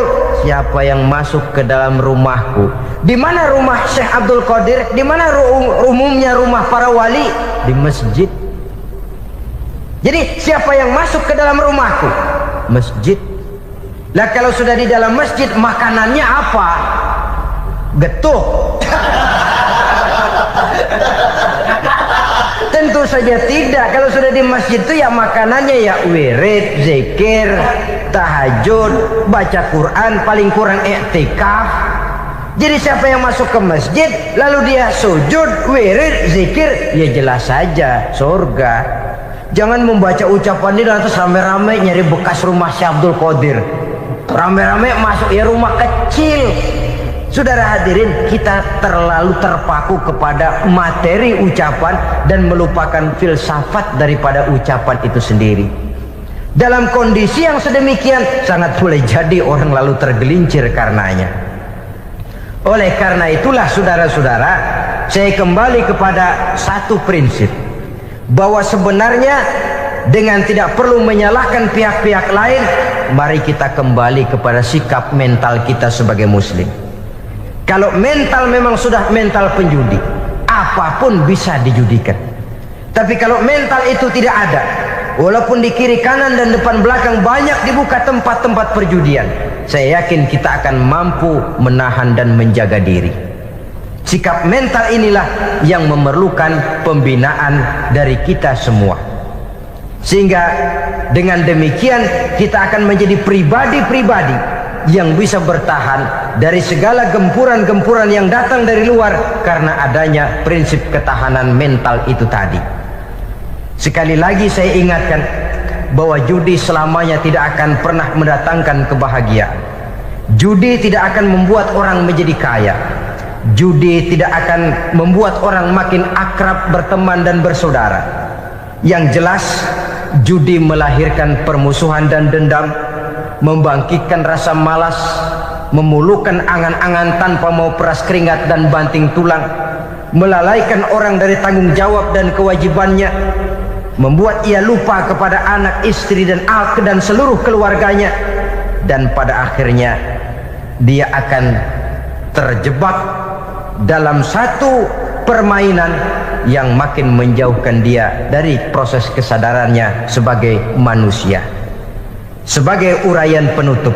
siapa yang masuk ke dalam rumahku? Di mana rumah Syekh Abdul Qadir? Di mana umumnya rumah para wali? Di masjid. Jadi siapa yang masuk ke dalam rumahku? Masjid. Lah kalau sudah di dalam masjid, makanannya apa? Getuk. Tentu saja tidak. Kalau sudah di masjid itu ya makanannya ya wirid, zikir, tahajud, baca Quran, paling kurang i'tikaf. Jadi siapa yang masuk ke masjid lalu dia sujud, wirid, zikir, ya jelas saja surga. Jangan membaca ucapan ini terus rame-rame nyari bekas rumah Syekh Abdul Qadir. Rame-rame masuk ya rumah kecil. Saudara hadirin, kita terlalu terpaku kepada materi ucapan dan melupakan filsafat daripada ucapan itu sendiri. Dalam kondisi yang sedemikian, sangat boleh jadi orang lalu tergelincir karenanya. Oleh karena itulah saudara-saudara, saya kembali kepada satu prinsip, bahwa sebenarnya dengan tidak perlu menyalahkan pihak-pihak lain, mari kita kembali kepada sikap mental kita sebagai muslim. Kalau mental memang sudah mental penjudi, apapun bisa dijudikan. Tapi kalau mental itu tidak ada, walaupun di kiri kanan dan depan belakang banyak dibuka tempat-tempat perjudian, saya yakin kita akan mampu menahan dan menjaga diri. Sikap mental inilah yang memerlukan pembinaan dari kita semua. Sehingga dengan demikian kita akan menjadi pribadi-pribadi yang bisa bertahan dari segala gempuran-gempuran yang datang dari luar karena adanya prinsip ketahanan mental itu tadi. Sekali lagi saya ingatkan bahwa judi selamanya tidak akan pernah mendatangkan kebahagiaan. Judi tidak akan membuat orang menjadi kaya. Judi tidak akan membuat orang makin akrab berteman dan bersaudara. Yang jelas judi melahirkan permusuhan dan dendam, membangkitkan rasa malas, memulukan angan-angan tanpa mau peras keringat dan banting tulang, melalaikan orang dari tanggung jawab dan kewajibannya, membuat ia lupa kepada anak, istri dan seluruh keluarganya, dan pada akhirnya dia akan terjebak dalam satu permainan yang makin menjauhkan dia dari proses kesadarannya sebagai manusia. Sebagai uraian penutup,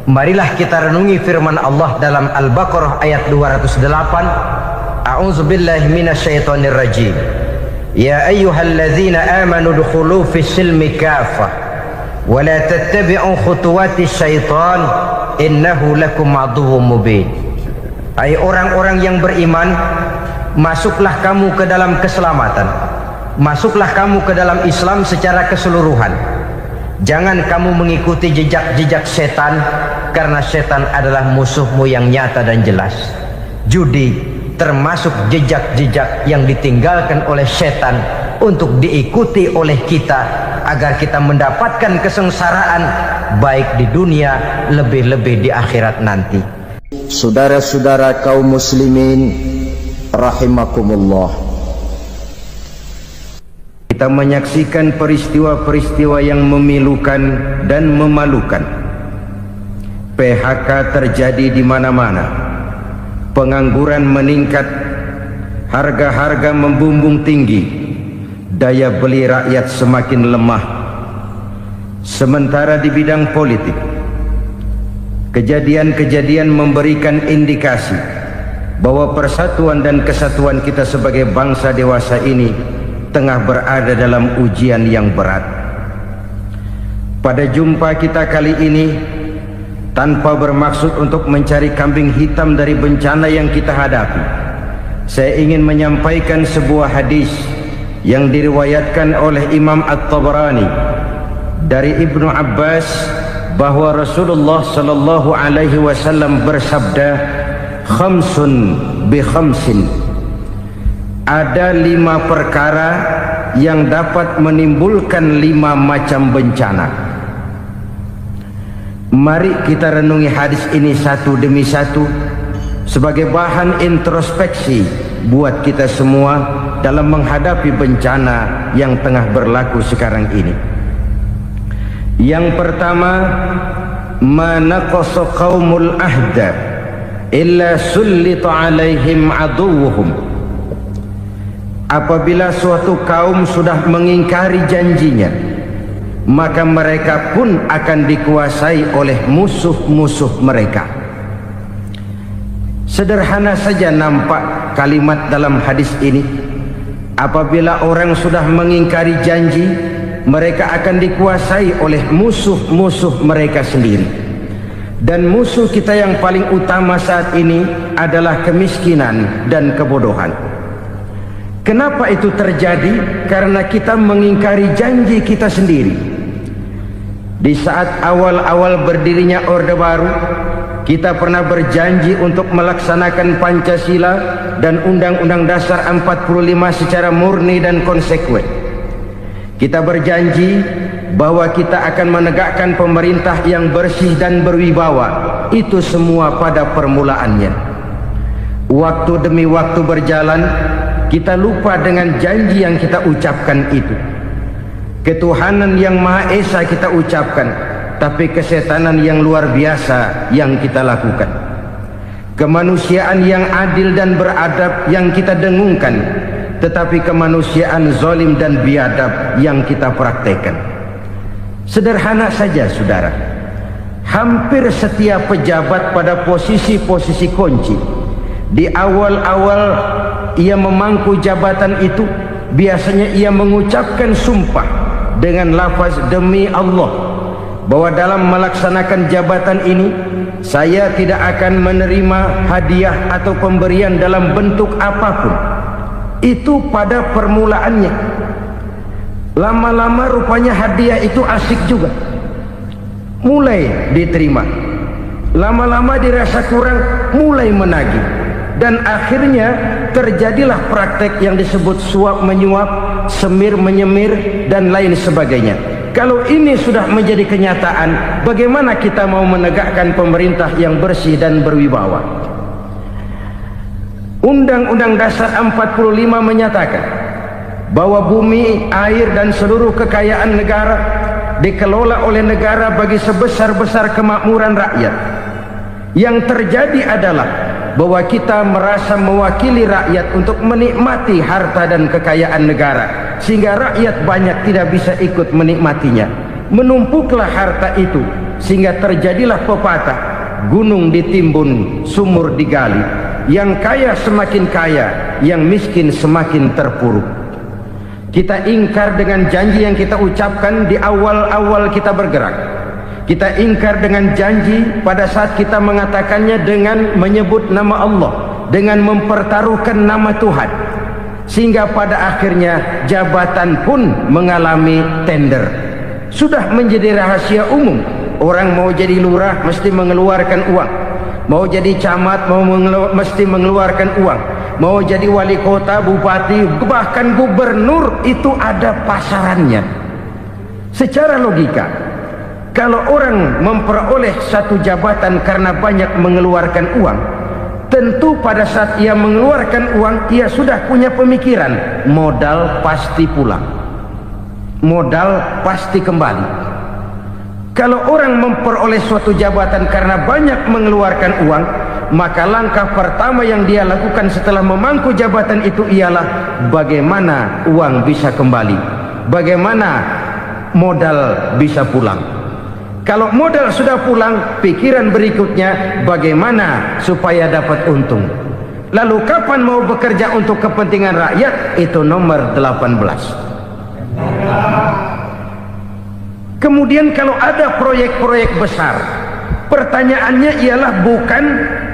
marilah kita renungi firman Allah dalam Al-Baqarah ayat 208. A'udzubillahi minasyaitonir rajim. Ya ayyuhalladzina amanu dukhulu fis silmi kafah wa la tattabi'u khutuwati syaitan innahu lakum aduwwum mubin. Hai orang-orang yang beriman, masuklah kamu ke dalam keselamatan, masuklah kamu ke dalam Islam secara keseluruhan. Jangan kamu mengikuti jejak-jejak setan, karena setan adalah musuhmu yang nyata dan jelas. Judi termasuk jejak-jejak yang ditinggalkan oleh setan untuk diikuti oleh kita, agar kita mendapatkan kesengsaraan baik di dunia, lebih-lebih di akhirat nanti. Saudara-saudara kaum muslimin rahimakumullah, kita menyaksikan peristiwa-peristiwa yang memilukan dan memalukan. PHK terjadi di mana-mana, pengangguran meningkat, harga-harga membumbung tinggi, daya beli rakyat semakin lemah. Sementara di bidang politik, kejadian-kejadian memberikan indikasi bahwa persatuan dan kesatuan kita sebagai bangsa dewasa ini tengah berada dalam ujian yang berat. Pada jumpa kita kali ini, tanpa bermaksud untuk mencari kambing hitam dari bencana yang kita hadapi, saya ingin menyampaikan sebuah hadis yang diriwayatkan oleh Imam At-Tabarani dari Ibnu Abbas, bahwa Rasulullah sallallahu alaihi wasallam bersabda, khamsun bi khamsin, ada 5 perkara yang dapat menimbulkan 5 macam bencana. Mari kita renungi hadis ini satu demi satu sebagai bahan introspeksi buat kita semua dalam menghadapi bencana yang tengah berlaku sekarang ini. Yang pertama, manaqasa qaumul ahda illa sullita alaihim aduwwuhum. Apabila suatu kaum sudah mengingkari janjinya, maka mereka pun akan dikuasai oleh musuh-musuh mereka. Sederhana saja nampak kalimat dalam hadis ini. Apabila orang sudah mengingkari janji, mereka akan dikuasai oleh musuh-musuh mereka sendiri. Dan musuh kita yang paling utama saat ini adalah kemiskinan dan kebodohan. Kenapa itu terjadi? Karena kita mengingkari janji kita sendiri. Di saat awal-awal berdirinya Orde Baru, kita pernah berjanji untuk melaksanakan Pancasila dan Undang-Undang Dasar 45 secara murni dan konsekuen. Kita berjanji bahwa kita akan menegakkan pemerintah yang bersih dan berwibawa. Itu semua pada permulaannya. Waktu demi waktu berjalan, kita lupa dengan janji yang kita ucapkan itu. Ketuhanan yang Maha Esa kita ucapkan, tapi kesetanan yang luar biasa yang kita lakukan. Kemanusiaan yang adil dan beradab yang kita dengungkan, tetapi kemanusiaan zalim dan biadab yang kita praktekkan. Sederhana saja saudara, hampir setiap pejabat pada posisi-posisi kunci, di awal-awal ia memangku jabatan itu, biasanya ia mengucapkan sumpah dengan lafaz demi Allah, bahwa dalam melaksanakan jabatan ini saya tidak akan menerima hadiah atau pemberian dalam bentuk apapun. Itu pada permulaannya. Lama-lama rupanya hadiah itu asik juga, mulai diterima. Lama-lama dirasa kurang, mulai menagih. Dan akhirnya terjadilah praktek yang disebut suap menyuap, semir menyemir, dan lain sebagainya. Kalau ini sudah menjadi kenyataan, bagaimana kita mau menegakkan pemerintah yang bersih dan berwibawa? Undang-Undang Dasar 45 menyatakan bahwa bumi, air, dan seluruh kekayaan negara dikelola oleh negara bagi sebesar-besar kemakmuran rakyat. Yang terjadi adalah bahwa kita merasa mewakili rakyat untuk menikmati harta dan kekayaan negara, sehingga rakyat banyak tidak bisa ikut menikmatinya. Menumpuklah harta itu sehingga terjadilah pepatah, gunung ditimbun, sumur digali. Yang kaya semakin kaya, yang miskin semakin terpuruk. Kita ingkar dengan janji yang kita ucapkan di awal-awal kita bergerak. Kita ingkar dengan janji pada saat kita mengatakannya dengan menyebut nama Allah, dengan mempertaruhkan nama Tuhan, sehingga pada akhirnya jabatan pun mengalami tender. Sudah menjadi rahasia umum. Orang mau jadi lurah mesti mengeluarkan uang, mau jadi camat mesti mengeluarkan uang, mau jadi wali kota, bupati, bahkan gubernur, itu ada pasarannya. Secara logika, kalau orang memperoleh satu jabatan karena banyak mengeluarkan uang, tentu pada saat ia mengeluarkan uang, ia sudah punya pemikiran, modal pasti pulang, modal pasti kembali. Kalau orang memperoleh suatu jabatan karena banyak mengeluarkan uang, maka langkah pertama yang dia lakukan setelah memangku jabatan itu ialah bagaimana uang bisa kembali, bagaimana modal bisa pulang. Kalau modal sudah pulang, pikiran berikutnya bagaimana supaya dapat untung. Lalu kapan mau bekerja untuk kepentingan rakyat, itu nomor 18. Kemudian kalau ada proyek-proyek besar, pertanyaannya ialah bukan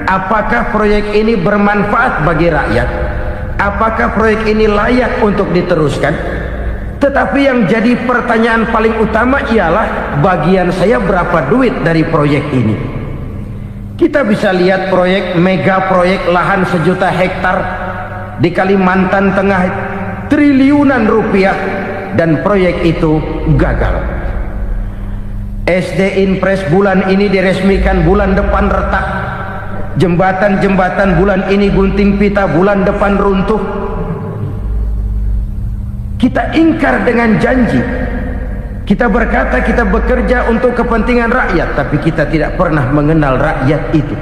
apakah proyek ini bermanfaat bagi rakyat, apakah proyek ini layak untuk diteruskan, tetapi yang jadi pertanyaan paling utama ialah bagian saya berapa duit dari proyek ini. Kita bisa lihat proyek, mega proyek lahan 1 juta hektar di Kalimantan Tengah, triliunan rupiah, dan proyek itu gagal. SD Inpres bulan ini diresmikan, bulan depan retak. Jembatan-jembatan bulan ini gunting pita, bulan depan runtuh. Kita ingkar dengan janji. Kita berkata kita bekerja untuk kepentingan rakyat, tapi kita tidak pernah mengenal rakyat itu.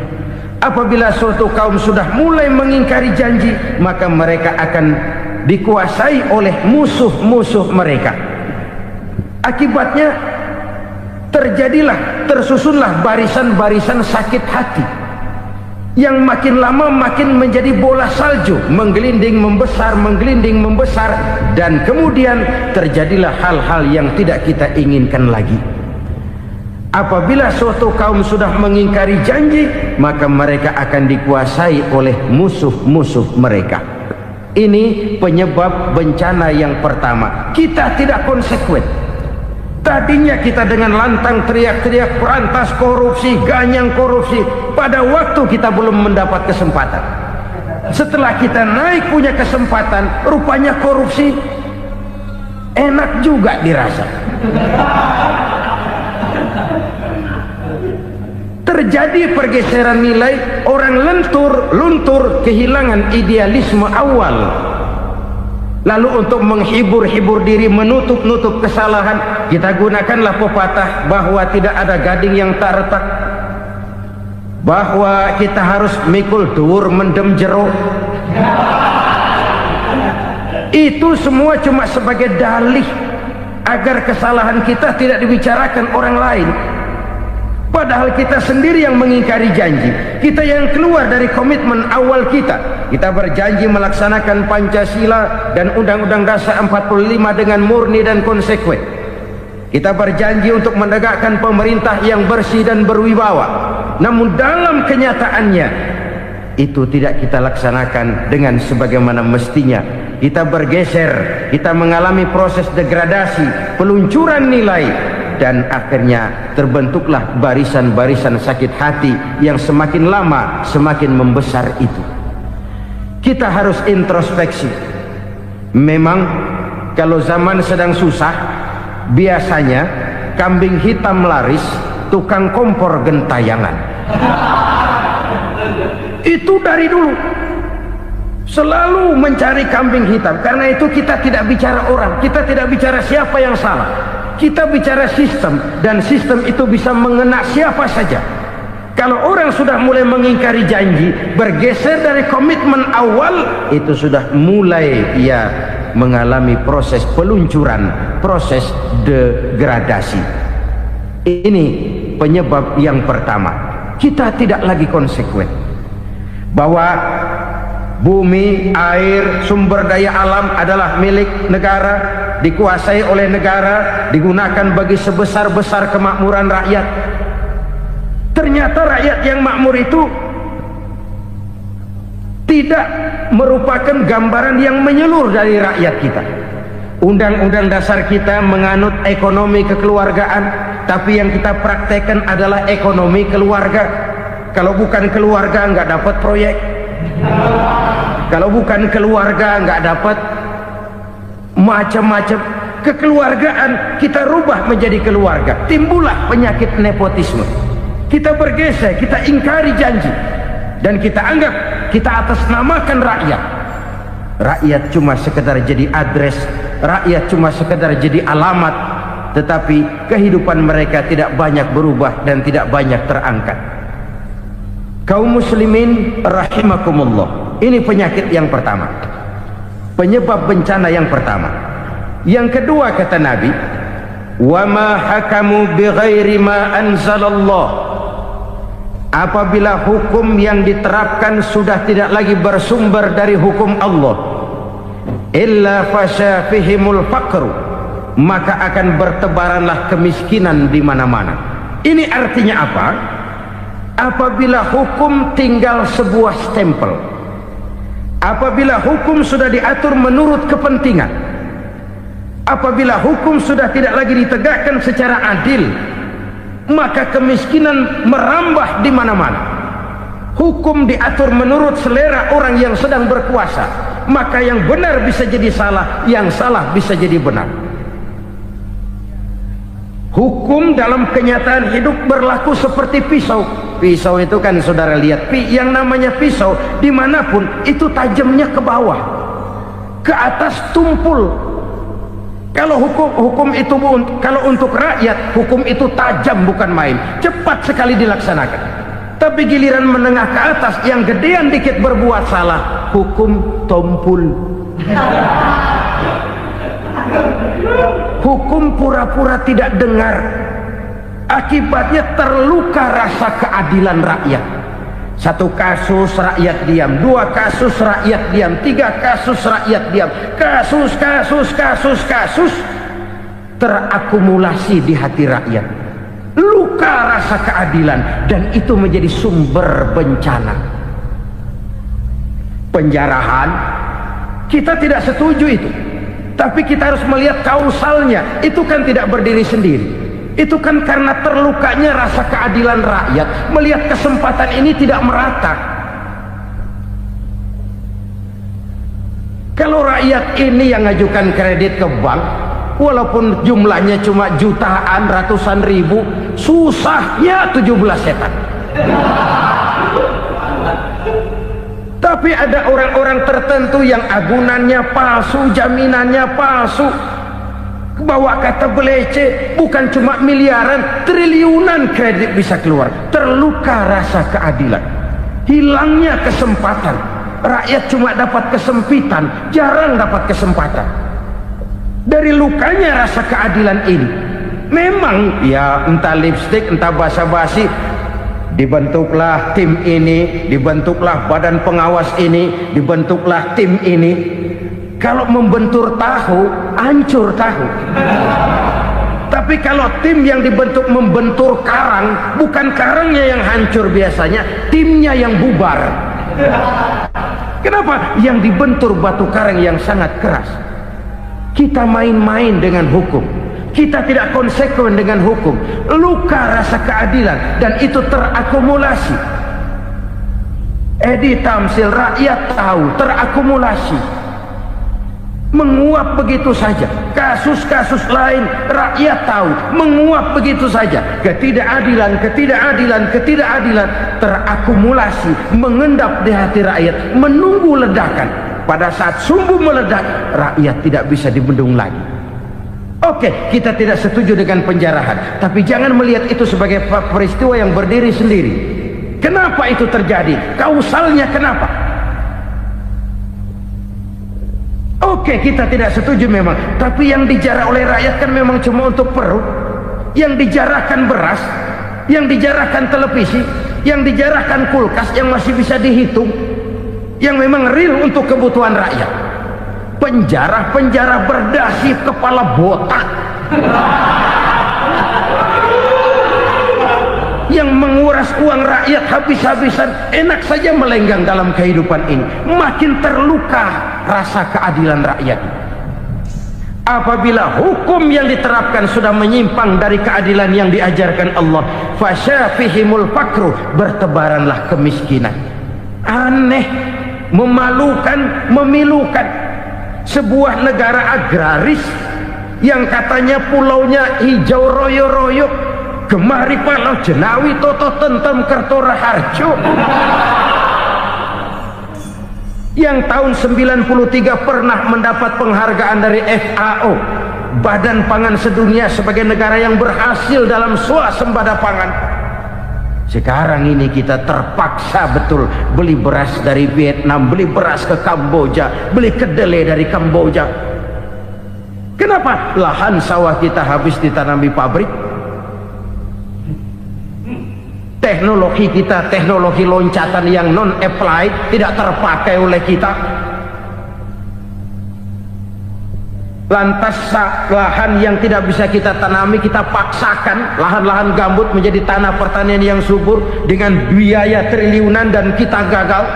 Apabila suatu kaum sudah mulai mengingkari janji, maka mereka akan dikuasai oleh musuh-musuh mereka. Akibatnya tersusunlah barisan-barisan sakit hati yang makin lama makin menjadi bola salju, menggelinding membesar, dan kemudian terjadilah hal-hal yang tidak kita inginkan lagi. Apabila suatu kaum sudah mengingkari janji, maka mereka akan dikuasai oleh musuh-musuh mereka. Ini penyebab bencana yang pertama. Kita tidak konsekuen. Tadinya kita dengan lantang teriak-teriak perantas korupsi, ganyang korupsi. Pada waktu kita belum mendapat kesempatan. Setelah kita naik punya kesempatan, rupanya korupsi enak juga dirasa. Terjadi pergeseran nilai, orang luntur, kehilangan idealisme awal. Lalu untuk menghibur-hibur diri, menutup-nutup kesalahan, kita gunakanlah pepatah bahwa tidak ada gading yang tak retak, bahwa kita harus mikul dhuwur mendem jero. Itu semua cuma sebagai dalih agar kesalahan kita tidak dibicarakan orang lain. Padahal kita sendiri yang mengingkari janji. Kita yang keluar dari komitmen awal kita. Kita berjanji melaksanakan Pancasila dan Undang-Undang Dasar 45 dengan murni dan konsekuen. Kita berjanji untuk menegakkan pemerintah yang bersih dan berwibawa. Namun dalam kenyataannya itu tidak kita laksanakan dengan sebagaimana mestinya. Kita bergeser, kita mengalami proses degradasi, peluncuran nilai, dan akhirnya terbentuklah barisan-barisan sakit hati yang semakin lama semakin membesar itu. Kita harus introspeksi. Memang kalau zaman sedang susah, biasanya kambing hitam laris, tukang kompor gentayangan. Itu dari dulu selalu mencari kambing hitam. Karena itu kita tidak bicara orang, kita tidak bicara siapa yang salah, kita bicara sistem, dan sistem itu bisa mengena siapa saja. Kalau orang sudah mulai mengingkari janji, bergeser dari komitmen awal, itu sudah mulai ia mengalami proses peluncuran, proses degradasi. Ini penyebab yang pertama. Kita tidak lagi konsekuen. Bahwa Bumi, air, sumber daya alam adalah milik negara, dikuasai oleh negara, digunakan bagi sebesar-besar kemakmuran rakyat. Ternyata rakyat yang makmur itu tidak merupakan gambaran yang menyeluruh dari rakyat kita. Undang-undang dasar kita menganut ekonomi kekeluargaan, tapi yang kita praktekkan adalah ekonomi keluarga. Kalau bukan keluarga nggak dapat proyek. Kalau bukan keluarga nggak dapat macam-macam. Kekeluargaan kita rubah menjadi keluarga, timbullah penyakit nepotisme. Kita bergeser, kita ingkari janji, dan kita anggap kita atasnamakan rakyat. Rakyat cuma sekedar jadi address, rakyat cuma sekedar jadi alamat, tetapi kehidupan mereka tidak banyak berubah dan tidak banyak terangkat. Kaum muslimin rahimakumullah, ini penyakit yang pertama, penyebab bencana yang pertama. Yang kedua kata Nabi, wa ma hakamu bighairi ma anzalallah, apabila hukum yang diterapkan sudah tidak lagi bersumber dari hukum Allah, illa fasya fihimul faqru, maka akan bertebaranlah kemiskinan di mana-mana. Ini artinya apa? Apabila hukum tinggal sebuah stempel, apabila hukum sudah diatur menurut kepentingan, apabila hukum sudah tidak lagi ditegakkan secara adil, maka kemiskinan merambah di mana-mana. Hukum diatur menurut selera orang yang sedang berkuasa, maka yang benar bisa jadi salah, yang salah bisa jadi benar. Hukum dalam kenyataan hidup berlaku seperti pisau. Pisau itu kan saudara lihat, yang namanya pisau dimanapun itu tajamnya ke bawah, ke atas tumpul. Kalau hukum itu, kalau untuk rakyat, hukum itu tajam bukan main, cepat sekali dilaksanakan. Tapi giliran menengah ke atas, yang gedean dikit berbuat salah, hukum tumpul. Hukum pura-pura tidak dengar, akibatnya terluka rasa keadilan rakyat. Satu kasus rakyat diam, dua kasus rakyat diam, tiga kasus rakyat diam, kasus terakumulasi di hati rakyat, luka rasa keadilan, dan itu menjadi sumber bencana. Penjarahan kita tidak setuju itu, tapi kita harus melihat kausalnya. Itu kan tidak berdiri sendiri, itu kan karena terlukanya rasa keadilan rakyat, melihat kesempatan ini tidak merata. Kalau rakyat ini yang ngajukan kredit ke bank, walaupun jumlahnya cuma jutaan, ratusan ribu, susahnya 17 setan. Tapi ada orang-orang tertentu yang agunannya palsu, jaminannya palsu, bawa kata belece, bukan cuma miliaran, triliunan kredit bisa keluar. Terluka rasa keadilan, hilangnya kesempatan. Rakyat cuma dapat kesempitan, jarang dapat kesempatan. Dari lukanya rasa keadilan ini, memang ya entah lipstik, entah basa-basi, dibentuklah tim ini, dibentuklah badan pengawas ini, dibentuklah tim ini. Kalau membentur tahu, hancur tahu. Tapi kalau tim yang dibentuk membentur karang, bukan karangnya yang hancur biasanya, timnya yang bubar. Kenapa? Yang dibentur batu karang yang sangat keras. Kita main-main dengan hukum, kita tidak konsekuen dengan hukum, luka rasa keadilan, dan itu terakumulasi. Edi Tamsil, rakyat tahu, terakumulasi, menguap begitu saja. Kasus-kasus lain rakyat tahu, menguap begitu saja. Ketidakadilan terakumulasi, mengendap di hati rakyat, menunggu ledakan. Pada saat sumbu meledak, rakyat tidak bisa dibendung lagi. Oke, kita tidak setuju dengan penjarahan, tapi jangan melihat itu sebagai peristiwa yang berdiri sendiri. Kenapa itu terjadi? Kausalnya kenapa? Oke, kita tidak setuju memang, tapi yang dijarah oleh rakyat kan memang cuma untuk perut. Yang dijarahkan beras, yang dijarahkan televisi, yang dijarahkan kulkas yang masih bisa dihitung. yang memang real untuk kebutuhan rakyat. Penjara-penjara berdasi kepala botak yang menguras uang rakyat habis-habisan, enak saja melenggang dalam kehidupan ini. Makin terluka rasa keadilan rakyat. Apabila hukum yang diterapkan sudah menyimpang dari keadilan yang diajarkan Allah, fasyafihimul fakru, bertebaranlah kemiskinan. Aneh, memalukan, memilukan. Sebuah negara agraris yang katanya pulaunya hijau royo-royo, gemari palau jenawi toto tentem kertora harjo, yang tahun 93 pernah mendapat penghargaan dari FAO, Badan Pangan Sedunia, sebagai negara yang berhasil dalam swasembada pangan. Sekarang ini kita terpaksa betul beli beras dari Vietnam, beli beras ke Kamboja, beli kedelai dari Kamboja. Kenapa? Lahan sawah kita habis ditanami pabrik. Teknologi kita, teknologi loncatan yang non-applied, tidak terpakai oleh kita. Lantas lahan yang tidak bisa kita tanami, kita paksakan lahan-lahan gambut menjadi tanah pertanian yang subur dengan biaya triliunan, dan kita gagal.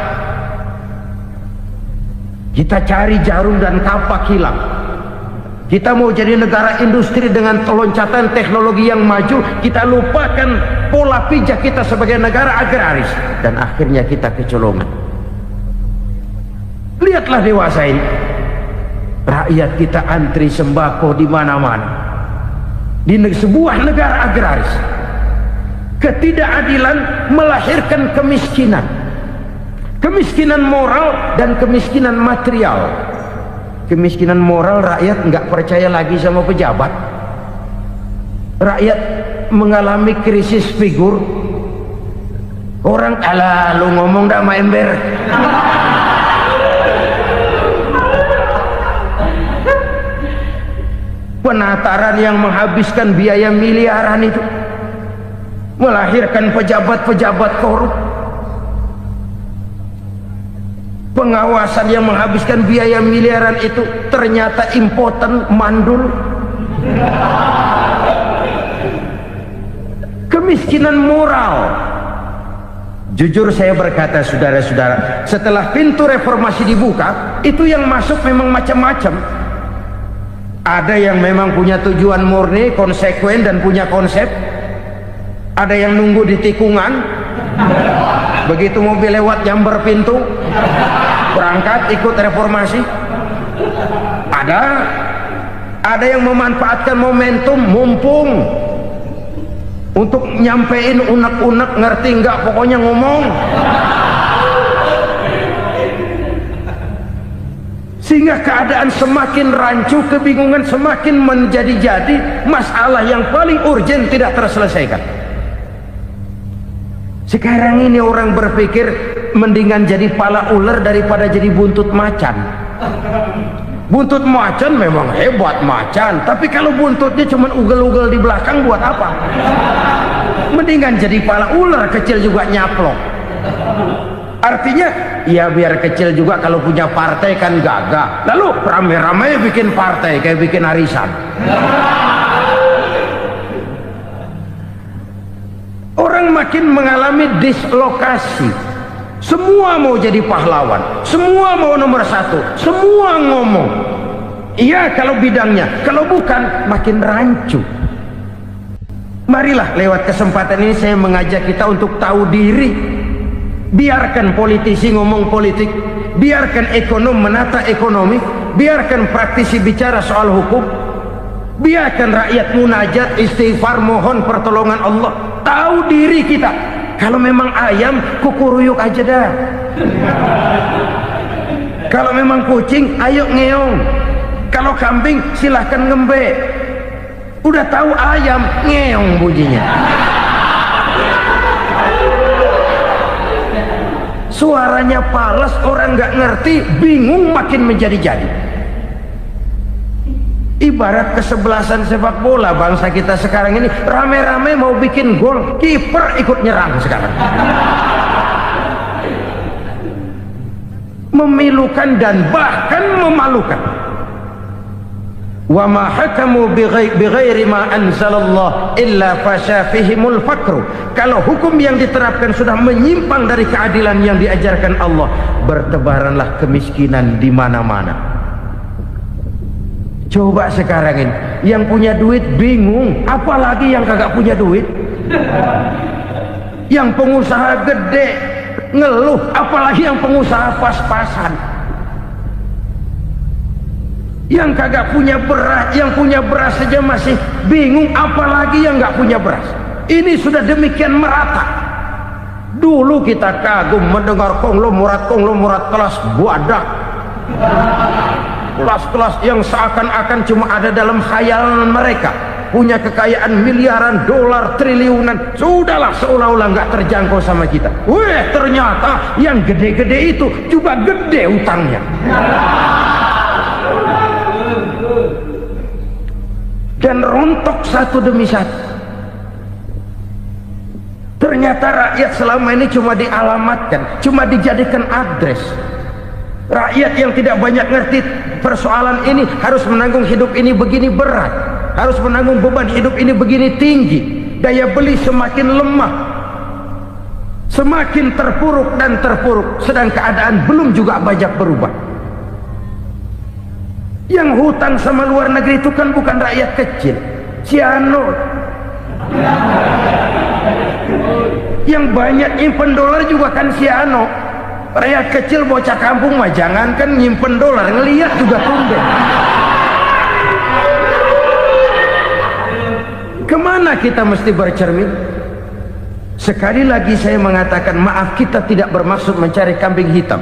Kita cari jarum dan kapak hilang. Kita mau jadi negara industri dengan loncatan teknologi yang maju, kita lupakan pola pijak kita sebagai negara agraris, dan akhirnya kita kecolongan. Lihatlah dewasa ini, rakyat kita antri sembako di mana-mana. Di sebuah negara agraris, ketidakadilan melahirkan kemiskinan, kemiskinan moral dan kemiskinan material. Kemiskinan moral, rakyat nggak percaya lagi sama pejabat. Rakyat mengalami krisis figur. Orang, alah lu ngomong dah sama ember. Penataran yang menghabiskan biaya miliaran itu melahirkan pejabat-pejabat korup. Pengawasan yang menghabiskan biaya miliaran itu ternyata impoten, mandul. Kemiskinan moral. Jujur saya berkata, saudara-saudara, setelah pintu reformasi dibuka, itu yang masuk memang macam-macam. Ada yang memang punya tujuan murni, konsekuen dan punya konsep. Ada yang nunggu di tikungan, begitu mobil lewat nyamber pintu, berangkat ikut reformasi. Ada yang memanfaatkan momentum, mumpung, untuk nyampein unek-unek, ngerti nggak, pokoknya ngomong. Sehingga keadaan semakin rancu, kebingungan semakin menjadi-jadi, masalah yang paling urgen tidak terselesaikan. Sekarang ini orang berpikir mendingan jadi pala ular daripada jadi buntut macan. Buntut macan memang hebat macan, tapi kalau buntutnya cuma ugel-ugel di belakang buat apa? Mendingan jadi pala ular, kecil juga nyaplok. Artinya ya biar kecil juga kalau punya partai kan gagah. Lalu rame-rame bikin partai kayak bikin arisan. Orang makin mengalami dislokasi. Semua mau jadi pahlawan, semua mau nomor satu, semua ngomong iya kalau bidangnya, kalau bukan makin rancu. Marilah lewat kesempatan ini saya mengajak kita untuk tahu diri. Biarkan politisi ngomong politik, biarkan ekonom menata ekonomi, biarkan praktisi bicara soal hukum, biarkan rakyat munajat, istighfar, mohon pertolongan Allah. Tahu diri kita. Kalau memang ayam, kukuruyuk aja dah. Kalau memang kucing, ayo ngeong. Kalau kambing, silahkan ngembe. Udah tahu ayam, ngeong bunyinya. Suaranya palas, orang nggak ngerti, bingung, makin menjadi-jadi. Ibarat kesebelasan sepak bola bangsa kita sekarang ini, rame-rame mau bikin gol, kiper ikut nyerang sekarang. memilukan dan bahkan memalukan. Wa ma hakamu bighairi ma anzalallah illa fasha fihimul fakru. Kalau hukum yang diterapkan sudah menyimpang dari keadilan yang diajarkan Allah, bertebaranlah kemiskinan di mana-mana. Coba sekarang ini yang punya duit bingung, apalagi yang kagak punya duit. Yang pengusaha gede ngeluh, apalagi yang pengusaha pas-pasan. Yang kagak punya beras, yang punya beras saja masih bingung, apalagi yang nggak punya beras. Ini sudah demikian merata. Dulu kita kagum mendengar konglomerat kelas buadak, kelas-kelas yang seakan-akan cuma ada dalam khayalan mereka, punya kekayaan miliaran dolar, triliunan. Sudahlah, seolah-olah nggak terjangkau sama kita. Weh, ternyata yang gede-gede itu juga gede utangnya. Dan rontok satu demi satu. Ternyata rakyat selama ini cuma dialamatkan, cuma dijadikan address. Rakyat yang tidak banyak ngerti persoalan ini harus menanggung hidup ini begini berat, harus menanggung beban hidup ini begini tinggi, daya beli semakin lemah, semakin terpuruk dan terpuruk, sedang keadaan belum juga banyak berubah. Yang hutang sama luar negeri itu kan bukan rakyat kecil, Ciano. Yang banyak nyimpen dolar juga kan Ciano. Rakyat kecil bocah kampung mah jangankan nyimpen dolar, ngelihat juga tumben. Kemana kita mesti bercermin? Sekali lagi saya mengatakan maaf, kita tidak bermaksud mencari kambing hitam.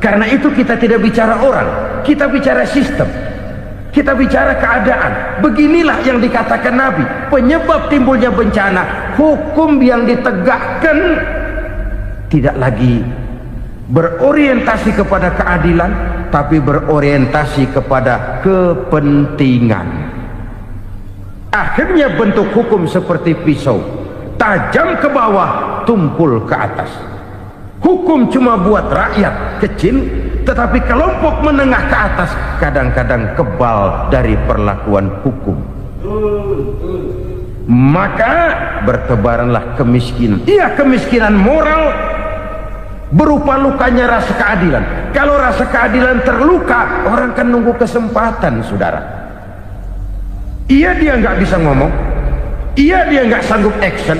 Karena itu kita tidak bicara orang, kita bicara sistem, kita bicara keadaan. Beginilah yang dikatakan Nabi, penyebab timbulnya bencana, hukum yang ditegakkan tidak lagi berorientasi kepada keadilan, tapi berorientasi kepada kepentingan. Akhirnya bentuk hukum seperti pisau, tajam ke bawah, tumpul ke atas. Hukum cuma buat rakyat kecil, tetapi kelompok menengah ke atas kadang-kadang kebal dari perlakuan hukum. Maka bertebaranlah kemiskinan. Iya, kemiskinan moral berupa lukanya rasa keadilan. Kalau rasa keadilan terluka, orang kan nunggu kesempatan, saudara. Iya, dia nggak bisa ngomong, iya dia nggak sanggup action,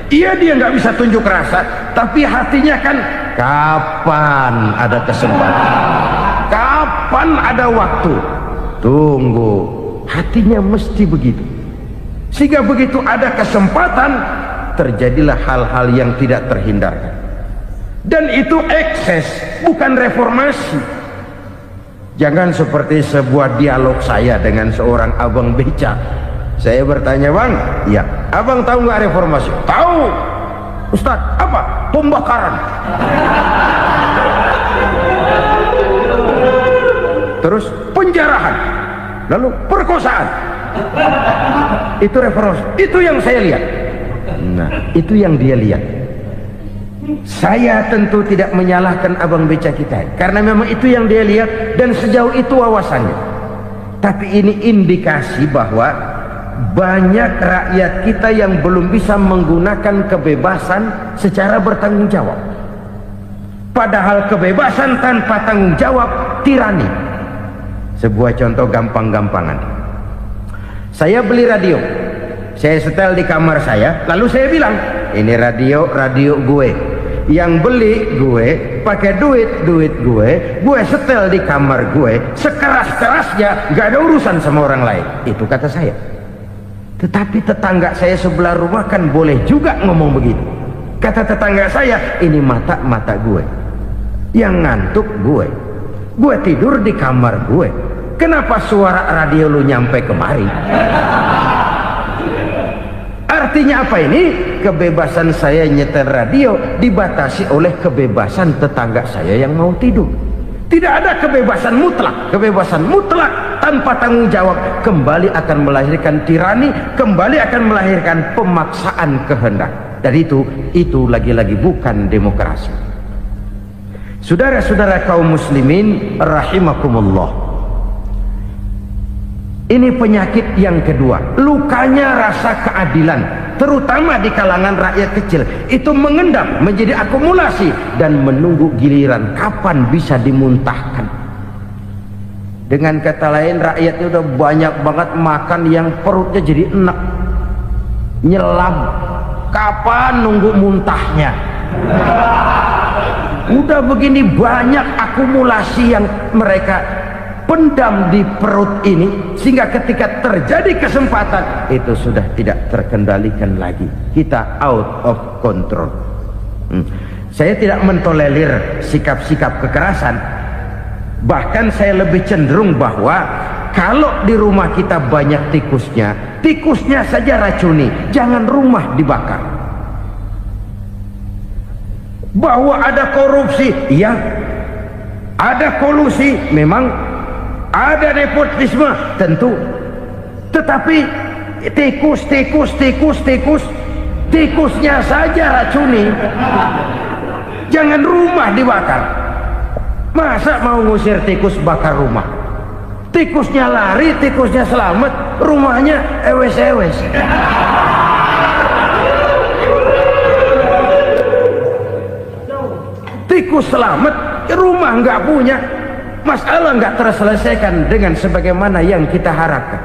iya dia nggak bisa tunjuk rasa, tapi hatinya kan kapan ada kesempatan, kapan ada waktu, tunggu. Hatinya mesti begitu, sehingga begitu ada kesempatan terjadilah hal-hal yang tidak terhindarkan. Dan itu ekses, bukan reformasi. Jangan seperti sebuah dialog saya dengan seorang abang beca. Saya bertanya, bang, ya, abang tahu nggak reformasi? Tahu. Ustaz, apa? Pembakaran. Terus penjarahan, lalu perkosaan. Itu reformasi. Itu yang saya lihat. Nah, itu yang dia lihat. Saya tentu tidak menyalahkan abang beca kita, karena memang itu yang dia lihat dan sejauh itu wawasannya. Tapi ini indikasi bahwa banyak rakyat kita yang belum bisa menggunakan kebebasan secara bertanggung jawab. Padahal kebebasan tanpa tanggung jawab tirani. Sebuah contoh gampang-gampangan. Saya beli radio, saya setel di kamar saya, lalu saya bilang, ini radio gue. Yang beli gue, pakai duit gue setel di kamar gue, sekeras-kerasnya, gak ada urusan sama orang lain. Itu kata saya. Tetapi tetangga saya sebelah rumah kan boleh juga ngomong begitu. Kata tetangga saya, ini mata gue, yang ngantuk gue tidur di kamar gue, kenapa suara radio lu nyampe kemari? Artinya apa ini? Kebebasan saya nyetel radio dibatasi oleh kebebasan tetangga saya yang mau tidur. Tidak ada kebebasan mutlak. Kebebasan mutlak tanpa tanggung jawab kembali akan melahirkan tirani, kembali akan melahirkan pemaksaan kehendak. Dan itu lagi-lagi bukan demokrasi. Saudara-saudara kaum muslimin rahimakumullah, ini penyakit yang kedua, lukanya rasa keadilan, terutama di kalangan rakyat kecil. Itu mengendap menjadi akumulasi dan menunggu giliran kapan bisa dimuntahkan. Dengan kata lain, rakyatnya udah banyak banget makan yang perutnya jadi enak, nyelam, kapan nunggu muntahnya. Udah begini banyak akumulasi yang mereka pendam di perut ini, sehingga ketika terjadi kesempatan itu sudah tidak terkendalikan lagi. Kita out of control. Saya tidak mentolerir sikap-sikap kekerasan, bahkan saya lebih cenderung bahwa kalau di rumah kita banyak tikusnya, tikusnya saja racuni, jangan rumah dibakar. Bahwa ada korupsi, ya, ada kolusi, memang ada nepotisme, tentu. Tetapi tikusnya saja racuni, jangan rumah dibakar. Masa mau ngusir tikus bakar rumah? Tikusnya lari, tikusnya selamat, rumahnya ewes-ewes. Tikus selamat, rumah nggak punya, masalah nggak terselesaikan dengan sebagaimana yang kita harapkan.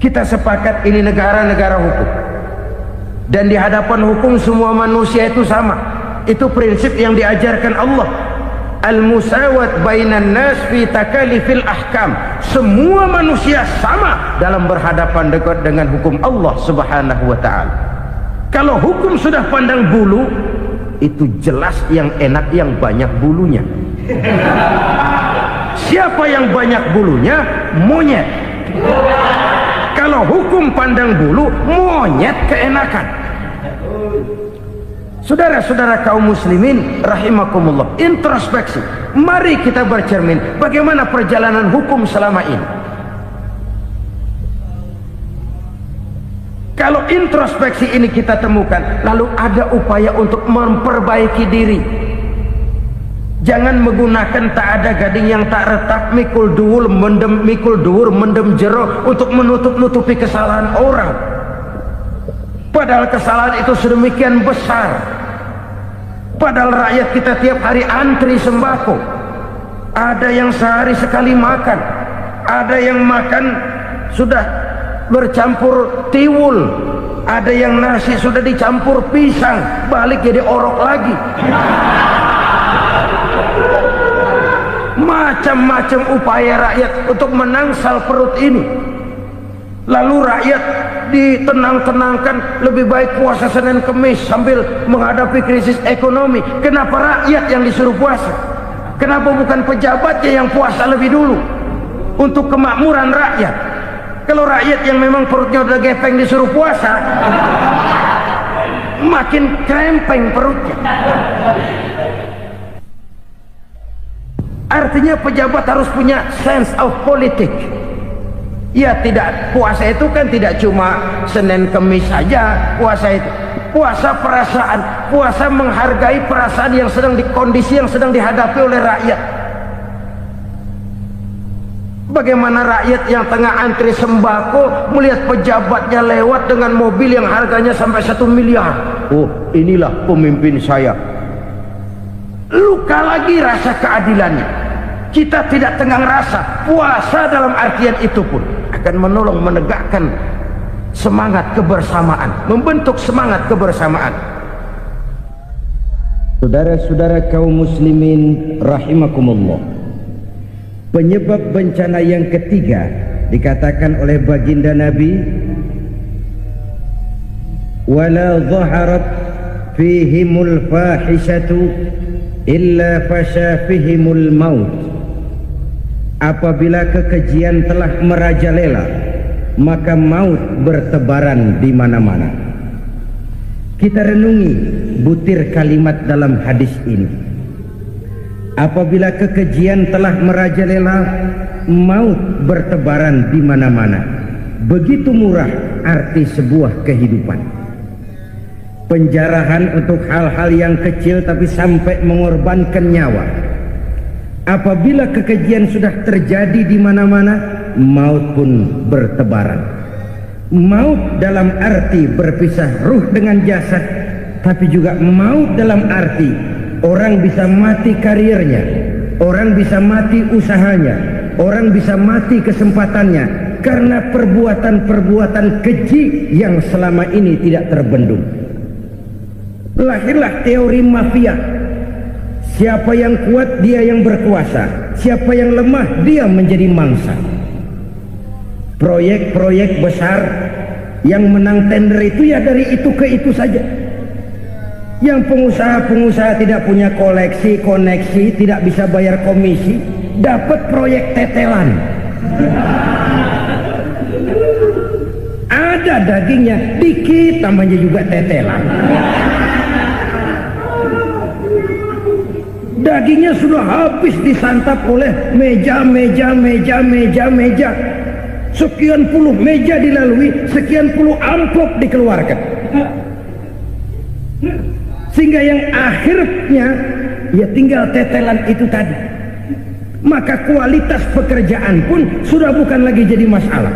Kita sepakat ini negara hukum, dan di hadapan hukum semua manusia itu sama. Itu prinsip yang diajarkan Allah. Al-musawat bainan nas fi takalifil ahkam. Semua manusia sama dalam berhadapan dekat dengan hukum Allah Subhanahu wa taala. Kalau hukum sudah pandang bulu, itu jelas yang enak yang banyak bulunya. Siapa yang banyak bulunya? Monyet. Kalau hukum pandang bulu, monyet keenakan. Saudara-saudara kaum muslimin rahimakumullah, introspeksi. Mari kita bercermin bagaimana perjalanan hukum selama ini. Kalau introspeksi ini kita temukan, lalu ada upaya untuk memperbaiki diri. Jangan menggunakan tak ada gading yang tak retak, mikul duwur mendem jero untuk menutup-nutupi kesalahan orang. Padahal kesalahan itu sedemikian besar. Padahal rakyat kita tiap hari antri sembako. Ada yang sehari sekali makan, ada yang makan sudah bercampur tiwul, ada yang nasi sudah dicampur pisang, balik jadi orok lagi. Macam-macam upaya rakyat untuk menangsal perut ini. Lalu rakyat ditenang-tenangkan, lebih baik puasa Senin Kemis sambil menghadapi krisis ekonomi. Kenapa rakyat yang disuruh puasa? Kenapa bukan pejabatnya yang puasa lebih dulu untuk kemakmuran rakyat? Kalau rakyat yang memang perutnya udah gepeng disuruh puasa, makin krempeng perutnya. Artinya pejabat harus punya sense of politik. Ya, tidak, puasa itu kan tidak cuma Senin Kemis saja. Puasa itu puasa perasaan, puasa menghargai perasaan yang sedang kondisi yang sedang dihadapi oleh rakyat. Bagaimana rakyat yang tengah antri sembako melihat pejabatnya lewat dengan mobil yang harganya sampai 1 miliar. Oh, inilah pemimpin saya. Luka lagi rasa keadilannya. Kita tidak tenggang rasa. Puasa dalam artian itu pun akan menolong menegakkan semangat kebersamaan, membentuk semangat kebersamaan. Saudara-saudara kaum muslimin rahimakumullah, penyebab bencana yang ketiga dikatakan oleh baginda Nabi, wala dhaharat fihimul fahishatu illa fasha fihimul maut. Apabila kekejian telah merajalela, maka maut bertebaran di mana-mana. Kita renungi butir kalimat dalam hadis ini. Apabila kekejian telah merajalela, maut bertebaran di mana-mana. Begitu murah arti sebuah kehidupan. penjarahan untuk hal-hal yang kecil tapi sampai mengorbankan nyawa. Apabila kekejian sudah terjadi di mana-mana, maut pun bertebaran. Maut dalam arti berpisah ruh dengan jasad, tapi juga maut dalam arti orang bisa mati karirnya, orang bisa mati usahanya, orang bisa mati kesempatannya karena perbuatan-perbuatan keji yang selama ini tidak terbendung. Lahirlah teori mafia. Siapa yang kuat dia yang berkuasa, siapa yang lemah dia menjadi mangsa. Proyek-proyek besar yang menang tender itu ya dari itu ke itu saja. Yang pengusaha-pengusaha tidak punya koleksi, koneksi, tidak bisa bayar komisi, dapat proyek tetelan. Ada dagingnya, dikit namanya juga tetelan. Dagingnya sudah habis disantap oleh meja. Sekian puluh meja dilalui, sekian puluh amplop dikeluarkan. Sehingga yang akhirnya ya tinggal tetelan itu tadi. Maka kualitas pekerjaan pun sudah bukan lagi jadi masalah.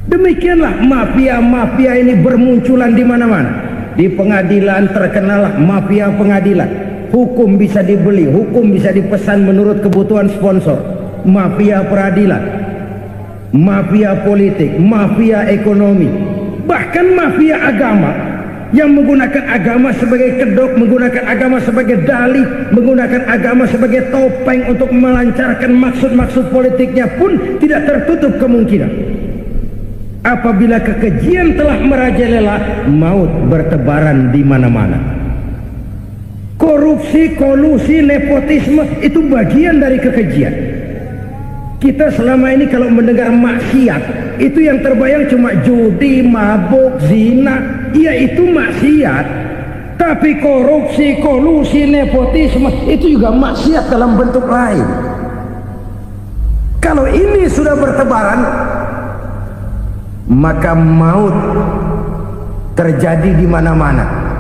Demikianlah mafia-mafia ini bermunculan di mana-mana. Di pengadilan terkenallah mafia pengadilan. Hukum bisa dibeli, hukum bisa dipesan menurut kebutuhan sponsor. Mafia peradilan, mafia politik, mafia ekonomi, bahkan mafia agama yang menggunakan agama sebagai kedok, menggunakan agama sebagai dalih, menggunakan agama sebagai topeng untuk melancarkan maksud-maksud politiknya pun tidak tertutup kemungkinan. Apabila kekejian telah merajalela, maut bertebaran di mana-mana. Korupsi, kolusi, nepotisme itu bagian dari kekejian. Kita selama ini kalau mendengar maksiat, itu yang terbayang cuma judi, mabuk, zina. Iya, itu maksiat. Tapi korupsi, kolusi, nepotisme itu juga maksiat dalam bentuk lain. Kalau ini sudah bertebaran, maka maut terjadi di mana-mana.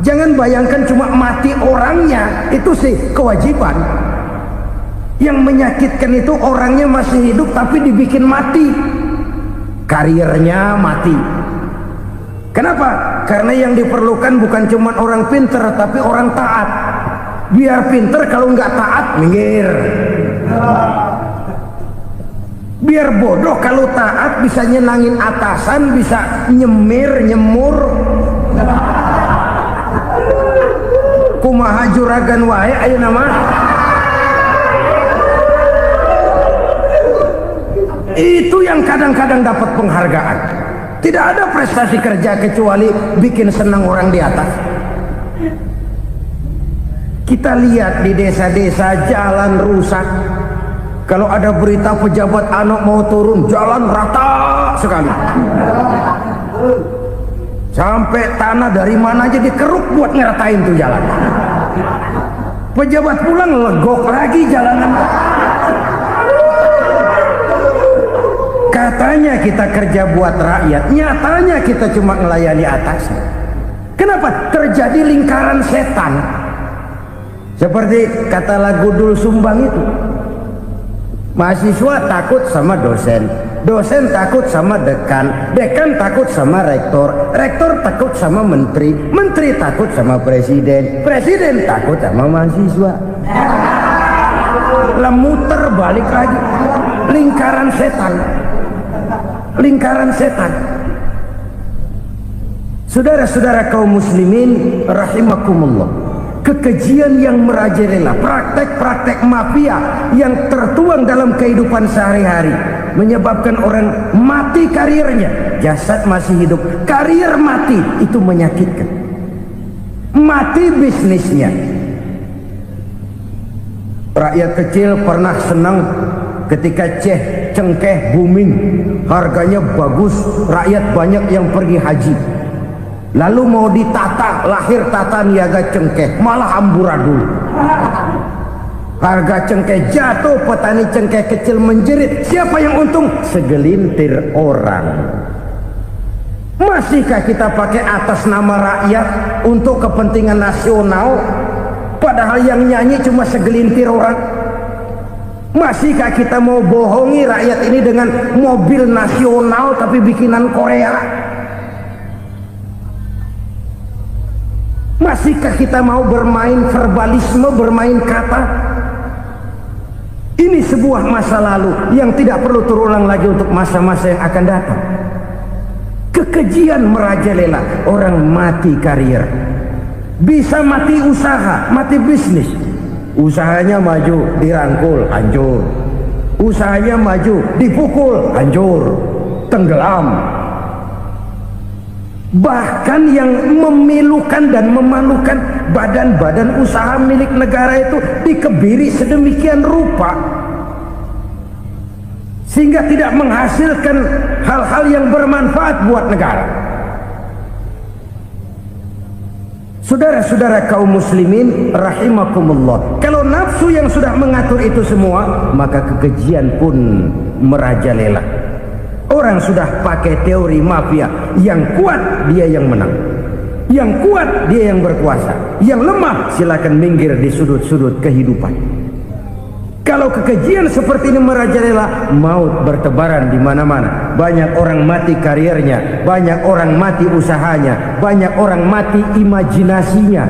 Jangan bayangkan cuma mati orangnya, itu sih kewajiban. Yang menyakitkan itu orangnya masih hidup tapi dibikin mati, karirnya mati. Kenapa? Karena yang diperlukan bukan cuma orang pinter tapi orang taat. Biar pinter, kalau nggak taat minggir. Biar bodoh, kalau taat bisa nyenangin atasan, bisa nyemir, nyemur. Kumaha juragan wae ayo nama. Itu yang kadang-kadang dapat penghargaan. Tidak ada prestasi kerja kecuali bikin senang orang di atas. Kita lihat di desa-desa jalan rusak. Kalau ada berita pejabat anak mau turun, jalan rata sekali. Sampai tanah dari mana aja dikeruk buat ngeratain tuh jalan. Pejabat pulang legok lagi jalanan. Katanya kita kerja buat rakyat, nyatanya kita cuma melayani atasnya. Kenapa? Terjadi lingkaran setan. Seperti kata lagu Dul Sumbang itu. Mahasiswa takut sama dosen, dosen takut sama dekan, dekan takut sama rektor, rektor takut sama menteri, menteri takut sama presiden, presiden takut sama mahasiswa. Muter balik lagi, lingkaran setan, lingkaran setan. Saudara-saudara kaum muslimin rahimakumullah, kekejian yang merajalela, praktek-praktek mafia yang tertuang dalam kehidupan sehari-hari menyebabkan orang mati karirnya, jasad masih hidup, karir mati, itu menyakitkan. Mati bisnisnya. Rakyat kecil pernah senang ketika cengkeh booming, harganya bagus, rakyat banyak yang pergi haji. Lalu mau ditata, lahir tata niaga cengkeh, malah amburadul. Harga cengkeh jatuh, petani cengkeh kecil menjerit. Siapa yang untung? Segelintir orang. Masihkah kita pakai atas nama rakyat untuk kepentingan nasional, padahal yang nyanyi cuma segelintir orang? Masihkah kita mau bohongi rakyat ini dengan mobil nasional tapi bikinan Korea? Masihkah kita mau bermain verbalisme, bermain kata? Ini sebuah masa lalu yang tidak perlu terulang lagi untuk masa-masa yang akan datang. Kekejian merajalela, orang mati karier, bisa mati usaha, mati bisnis. Usahanya maju, dirangkul, hancur. Usahanya maju, dipukul, hancur, tenggelam. Bahkan yang memilukan dan memalukan, badan-badan usaha milik negara itu dikebiri sedemikian rupa sehingga tidak menghasilkan hal-hal yang bermanfaat buat negara. Saudara-saudara kaum muslimin rahimakumullah, kalau nafsu yang sudah mengatur itu semua, maka kekejian pun merajalela. Orang sudah pakai teori mafia, yang kuat dia yang menang, yang kuat dia yang berkuasa, yang lemah silakan minggir di sudut-sudut kehidupan. Kalau kekejian seperti ini merajalela, maut bertebaran di mana-mana. Banyak orang mati kariernya, banyak orang mati usahanya, banyak orang mati imajinasinya.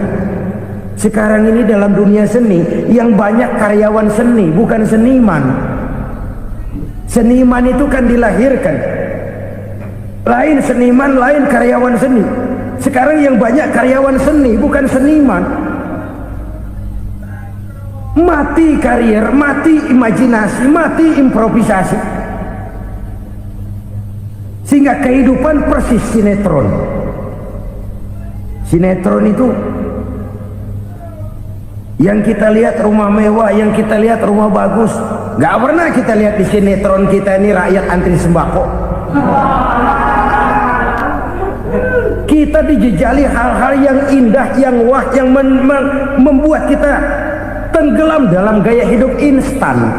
Sekarang ini dalam dunia seni yang banyak karyawan seni, bukan seniman. Seniman itu kan dilahirkan, lain seniman, lain karyawan seni. Sekarang yang banyak karyawan seni, bukan seniman. Mati karier, mati imajinasi, mati improvisasi, sehingga kehidupan persis sinetron. Sinetron itu yang kita lihat rumah mewah, yang kita lihat rumah bagus. Gak pernah kita lihat di sinetron kita ini rakyat antri sembako. Kita dijejali hal-hal yang indah, yang wah, yang membuat kita tenggelam dalam gaya hidup instan,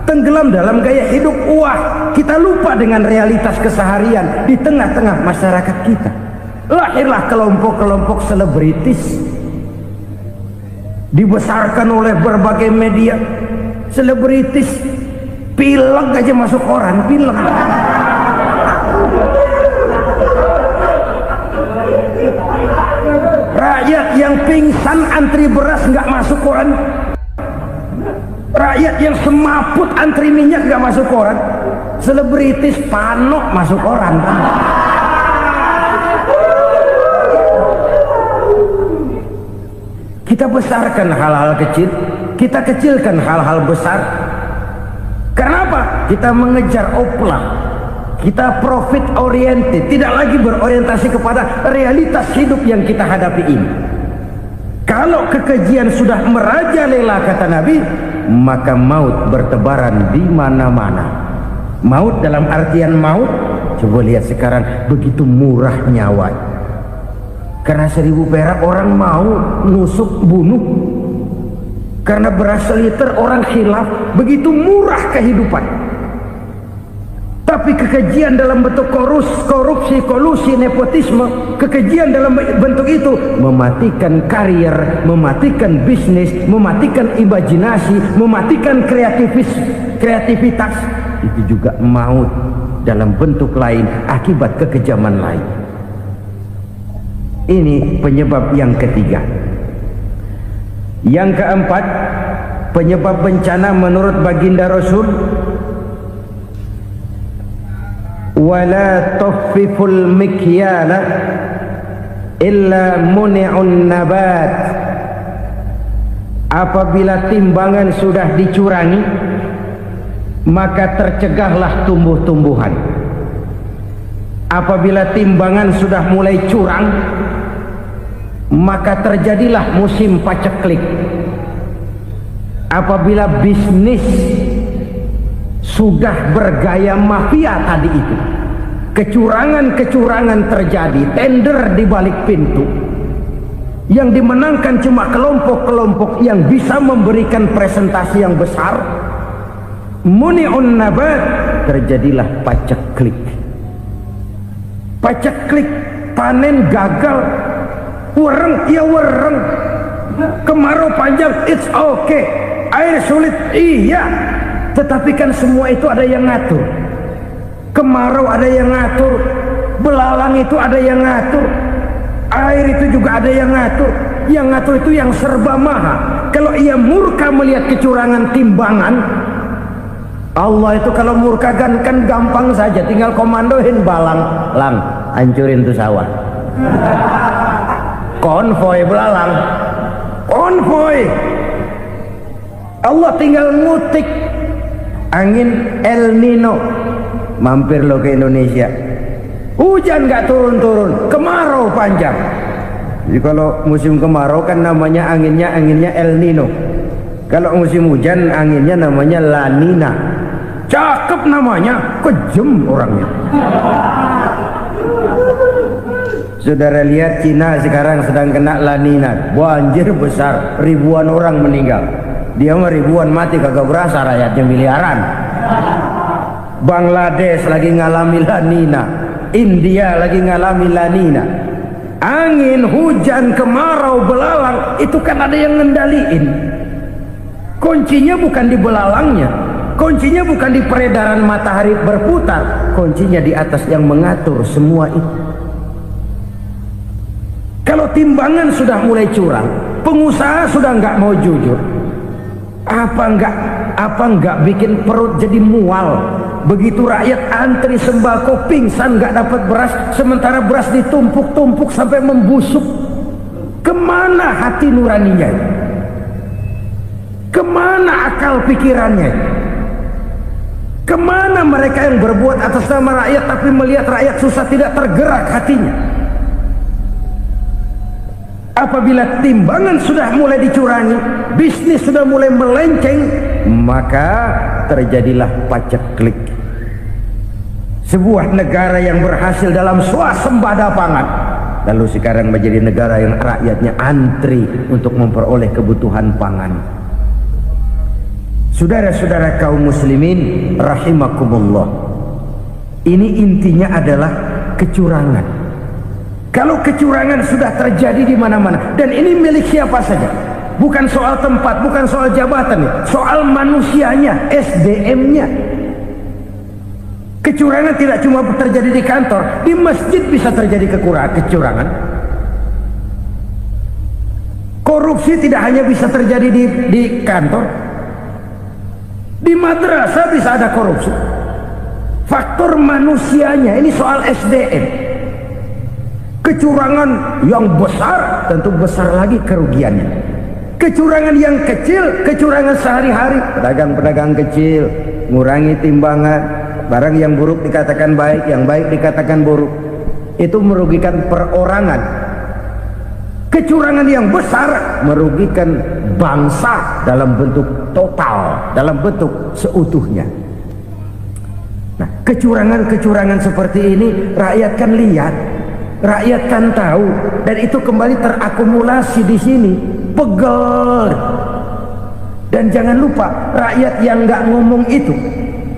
tenggelam dalam gaya hidup wah. Kita lupa dengan realitas keseharian di tengah-tengah masyarakat kita. Lahirlah kelompok-kelompok selebritis, dibesarkan oleh berbagai media. Selebritis pilek aja masuk koran, pilek. Rakyat yang pingsan antri beras nggak masuk koran. Rakyat yang semaput antri minyak nggak masuk koran. Selebritis panok masuk koran. Kita besarkan hal-hal kecil, kita kecilkan hal-hal besar. Kenapa? Kita mengejar oplah, kita profit oriented, tidak lagi berorientasi kepada realitas hidup yang kita hadapi ini. Kalau kekejian sudah merajalela, kata Nabi, maka maut bertebaran di mana-mana. Maut dalam artian maut, coba lihat sekarang begitu murah nyawa. Karena 1000 perak orang mau nusuk bunuh. Karena beras seliter orang khilaf, begitu murah kehidupan. Tapi kekejian dalam bentuk korupsi, kolusi, nepotisme, kekejian dalam bentuk itu mematikan karier, mematikan bisnis, mematikan imajinasi, mematikan kreativitas. Itu juga maut dalam bentuk lain akibat kekejaman lain. Ini penyebab yang ketiga. Yang keempat, penyebab bencana menurut baginda Rasul, wala tuffiful mikyala illa muni'un nabat. Apabila timbangan sudah dicurangi, maka tercegahlah tumbuh-tumbuhan. Apabila timbangan sudah mulai curang, maka terjadilah musim paceklik. Apabila bisnis sudah bergaya mafia tadi itu, kecurangan-kecurangan terjadi, tender di balik pintu, yang dimenangkan cuma kelompok-kelompok yang bisa memberikan presentasi yang besar, muni'un nabat, terjadilah paceklik. paceklik, panen gagal, wereng ya wereng, kemarau panjang it's okay, air sulit iya, tetapi kan semua itu ada yang ngatur. Kemarau ada yang ngatur, belalang itu ada yang ngatur, air itu juga ada yang ngatur. Yang ngatur itu yang serba maha. Kalau ia murka melihat kecurangan timbangan, Allah itu kalau murka kan gampang saja, tinggal komandoin balang, lang hancurin tuh sawah. Konvoy belalang, konvoy. Allah tinggal ngutik angin El Nino, mampir lo ke Indonesia, hujan nggak turun-turun, kemarau panjang. Jadi kalau musim kemarau kan namanya anginnya El Nino. Kalau musim hujan anginnya namanya La Nina. Cakep namanya, kejem orangnya. Saudara lihat Cina sekarang sedang kena La Nina, banjir besar, ribuan orang meninggal. Dia mah ribuan mati kagak berasa, rakyatnya miliaran. Bangladesh lagi ngalami La Nina, India lagi ngalami La Nina. Angin, hujan, kemarau, belalang itu kan ada yang ngendaliin. Kuncinya bukan di belalangnya, kuncinya bukan di peredaran matahari berputar, kuncinya di atas yang mengatur semua itu. Kalau timbangan sudah mulai curang, pengusaha sudah nggak mau jujur, apa nggak bikin perut jadi mual. Begitu rakyat antri sembako pingsan nggak dapat beras, sementara beras ditumpuk-tumpuk sampai membusuk. Kemana hati nuraninya? Kemana akal pikirannya? Kemana mereka yang berbuat atas nama rakyat tapi melihat rakyat susah tidak tergerak hatinya? Apabila timbangan sudah mulai dicurangi, bisnis sudah mulai melenceng, maka terjadilah paceklik. Sebuah negara yang berhasil dalam swasembada pangan, lalu sekarang menjadi negara yang rakyatnya antri untuk memperoleh kebutuhan pangan. Saudara-saudara kaum muslimin rahimakumullah, ini intinya adalah kecurangan. Kalau kecurangan sudah terjadi di mana-mana, dan ini milik siapa saja, bukan soal tempat, bukan soal jabatan, soal manusianya, SDM-nya. Kecurangan tidak cuma terjadi di kantor, di masjid bisa terjadi kecurangan. Korupsi tidak hanya bisa terjadi di kantor, di madrasah bisa ada korupsi. Faktor manusianya, ini soal SDM. Kecurangan yang besar tentu besar lagi kerugiannya. Kecurangan yang kecil, kecurangan sehari-hari, pedagang-pedagang kecil ngurangi timbangan. Barang yang buruk dikatakan baik, yang baik dikatakan buruk. Itu merugikan perorangan. Kecurangan yang besar merugikan bangsa dalam bentuk total, dalam bentuk seutuhnya. Nah, kecurangan-kecurangan seperti ini rakyat kan lihat, rakyat kan tahu, dan itu kembali terakumulasi di sini, pegel. Dan jangan lupa, rakyat yang nggak ngomong itu,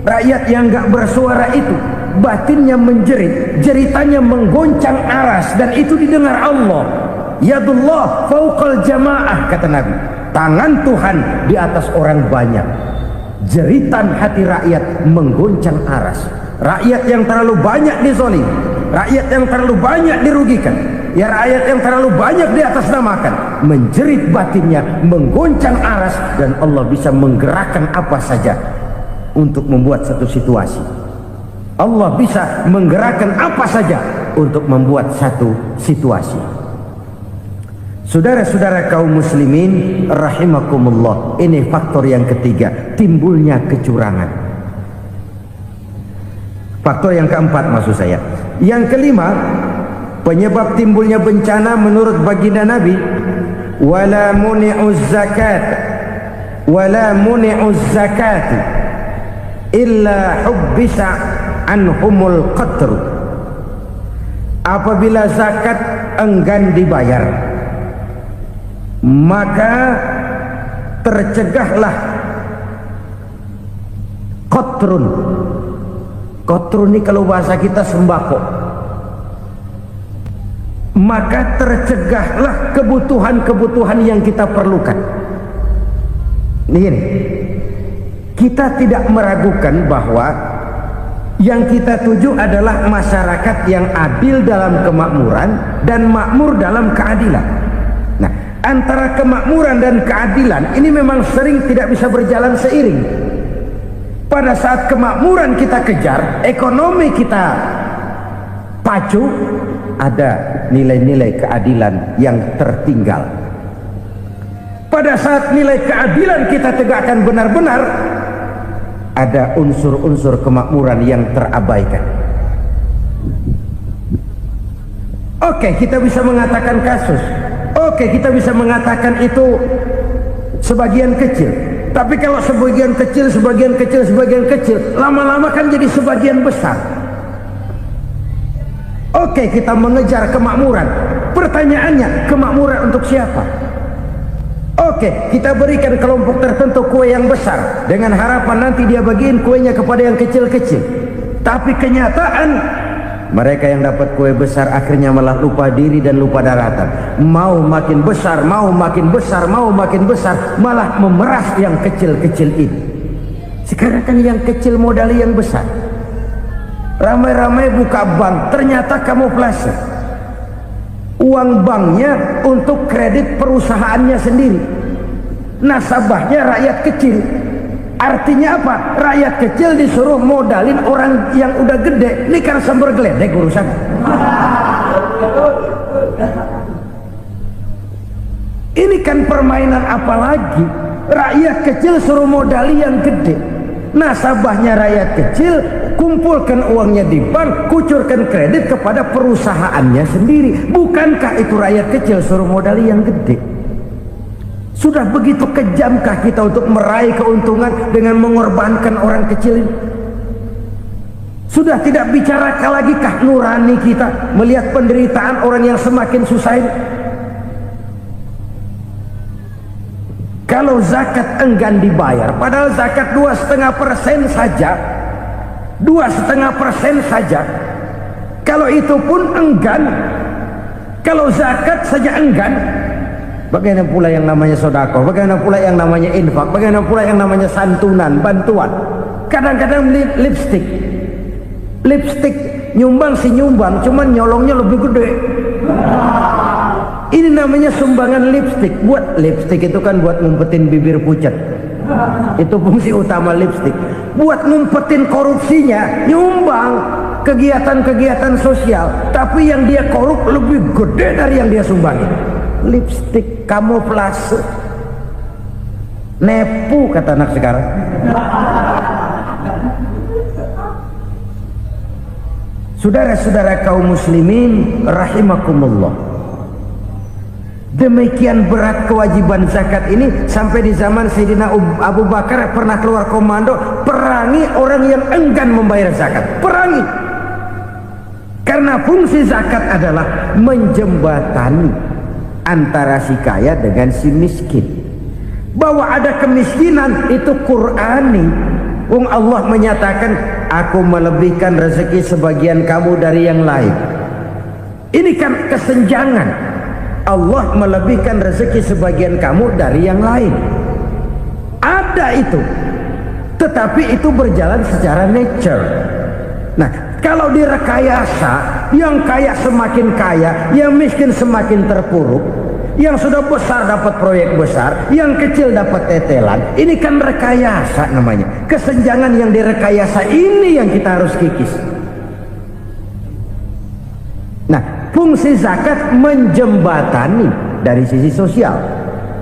rakyat yang nggak bersuara itu, batinnya menjerit, jeritannya menggoncang aras, dan itu didengar Allah. Yadullah fauqal jamaah, kata Nabi, tangan Tuhan di atas orang banyak. Jeritan hati rakyat menggoncang aras. Rakyat yang terlalu banyak dizolim, rakyat yang terlalu banyak dirugikan, ya rakyat yang terlalu banyak di atas namakan, menjerit batinnya, menggoncang aras, dan Allah bisa menggerakkan apa saja untuk membuat satu situasi. Allah bisa menggerakkan apa saja untuk membuat satu situasi. Saudara-saudara kaum muslimin rahimakumullah, ini faktor yang ketiga, timbulnya kecurangan. Faktor yang keempat maksud saya. Yang kelima, penyebab timbulnya bencana menurut baginda Nabi, wala muni'uz zakat wala muni'uz zakat illa hubbisa anhumul qatr. Apabila zakat enggan dibayar, maka tercegahlah qatrun. Qatrun ini kalau bahasa kita sembako. maka tercegahlah kebutuhan-kebutuhan yang kita perlukan. Ini, kita tidak meragukan bahwa yang kita tuju adalah masyarakat yang adil dalam kemakmuran dan makmur dalam keadilan. Nah, antara kemakmuran dan keadilan ini memang sering tidak bisa berjalan seiring. Pada saat kemakmuran kita kejar, ekonomi kita pacu, ada nilai-nilai keadilan yang tertinggal. Pada saat nilai keadilan kita tegakkan benar-benar, ada unsur-unsur kemakmuran yang terabaikan. Oke, kita bisa mengatakan kasus. Oke, kita bisa mengatakan itu sebagian kecil. Tapi kalau sebagian kecil, lama-lama kan jadi sebagian besar. Oke, kita mengejar kemakmuran. Pertanyaannya, kemakmuran untuk siapa? Oke, kita berikan kelompok tertentu kue yang besar dengan harapan nanti dia bagiin kuenya kepada yang kecil-kecil. Tapi kenyataan mereka yang dapat kue besar akhirnya malah lupa diri dan lupa daratan. Mau makin besar, malah memeras yang kecil-kecil ini. Sekarang kan yang kecil modali yang besar. Ramai-ramai buka bank, ternyata kamuflase. Uang banknya untuk kredit perusahaannya sendiri, nasabahnya rakyat kecil. Artinya apa? Rakyat kecil disuruh modalin orang yang udah gede. Ini kan sumber geledek urusan. Ini kan permainan apa lagi? Rakyat kecil suruh modali yang gede, nasabahnya rakyat kecil, kumpulkan uangnya di bank, kucurkan kredit kepada perusahaannya sendiri. Bukankah itu rakyat kecil suruh modali yang gede? Sudah begitu kejamkah kita untuk meraih keuntungan dengan mengorbankan orang kecil ini? Sudah tidak bicara lagi kah nurani kita melihat penderitaan orang yang semakin susah ini? Kalau zakat enggan dibayar, padahal zakat 2,5% saja, 2,5% saja. Kalau itu pun enggan, kalau zakat saja enggan, bagaimana pula yang namanya sedekah, bagaimana pula yang namanya infak, bagaimana pula yang namanya santunan, bantuan. Kadang-kadang lipstick nyumbang si nyumbang, cuman nyolongnya lebih gede. Ini namanya sumbangan lipstick. Buat lipstick itu kan buat ngumpetin bibir pucat. Itu fungsi utama lipstick. Buat ngumpetin korupsinya, nyumbang kegiatan-kegiatan sosial, tapi yang dia korup lebih gede dari yang dia sumbangin. Lipstick kamuflase, nepu kata anak sekarang. Saudara-saudara kaum muslimin rahimakumullah, demikian berat kewajiban zakat ini sampai di zaman Sayyidina Abu Bakar pernah keluar komando perangi orang yang enggan membayar zakat. Perangi, karena fungsi zakat adalah menjembatani antara si kaya dengan si miskin. Bahwa ada kemiskinan itu Qur'ani. Allah menyatakan, aku melebihkan rezeki sebagian kamu dari yang lain. Ini kan kesenjangan. Allah melebihkan rezeki sebagian kamu dari yang lain. Ada itu, tetapi itu berjalan secara nature. Nah, kalau direkayasa, yang kaya semakin kaya, yang miskin semakin terpuruk, yang sudah besar dapat proyek besar, yang kecil dapat tetelan. Ini kan rekayasa namanya. Kesenjangan yang direkayasa ini yang kita harus kikis. Nah, fungsi zakat menjembatani dari sisi sosial.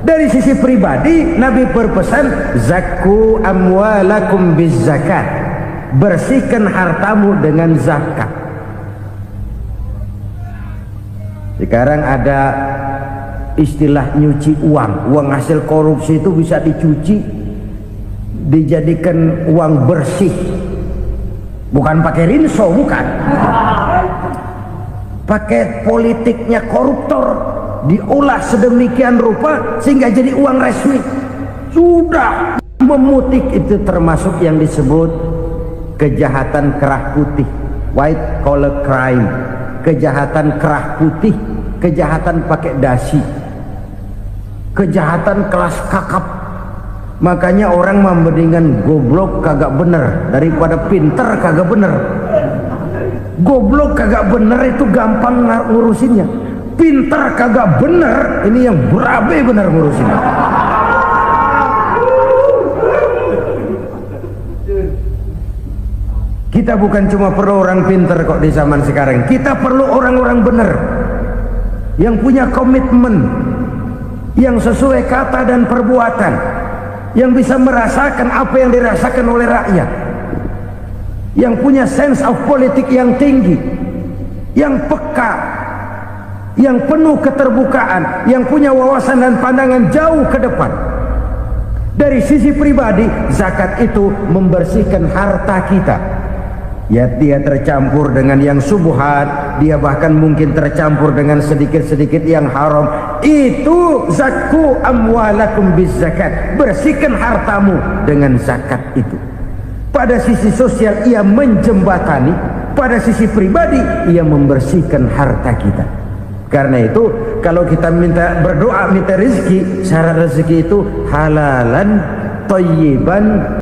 Dari sisi pribadi, Nabi berpesan, zakku amwalakum biz zakat. Bersihkan hartamu dengan zakat. Sekarang ada istilah nyuci uang. Uang hasil korupsi itu bisa dicuci, dijadikan uang bersih. Bukan pakai rinso, bukan. Pakai politiknya koruptor, diolah sedemikian rupa sehingga jadi uang resmi. Sudah memutik, itu termasuk yang disebut kejahatan kerah putih, white collar crime, kejahatan kerah putih. kejahatan pakai dasi, kejahatan kelas kakap. Makanya orang mendingan goblok kagak bener daripada pinter kagak bener. Goblok kagak bener itu gampang ngurusinnya, pinter kagak bener ini yang berabe bener ngurusinnya. Kita bukan cuma perlu orang pinter kok di zaman sekarang, kita perlu orang-orang bener yang punya komitmen, yang sesuai kata dan perbuatan, yang bisa merasakan apa yang dirasakan oleh rakyat, yang punya sense of politik yang tinggi, yang peka, yang penuh keterbukaan, yang punya wawasan dan pandangan jauh ke depan. Dari sisi pribadi, zakat itu membersihkan harta kita. Ya, dia tercampur dengan yang subuhat, dia bahkan mungkin tercampur dengan sedikit-sedikit yang haram. Itu zakku amwalakum bizzakat. Bersihkan hartamu dengan zakat itu. Pada sisi sosial ia menjembatani, pada sisi pribadi ia membersihkan harta kita. Karena itu kalau kita minta berdoa minta rezeki, syarat rezeki itu halalan thayyiban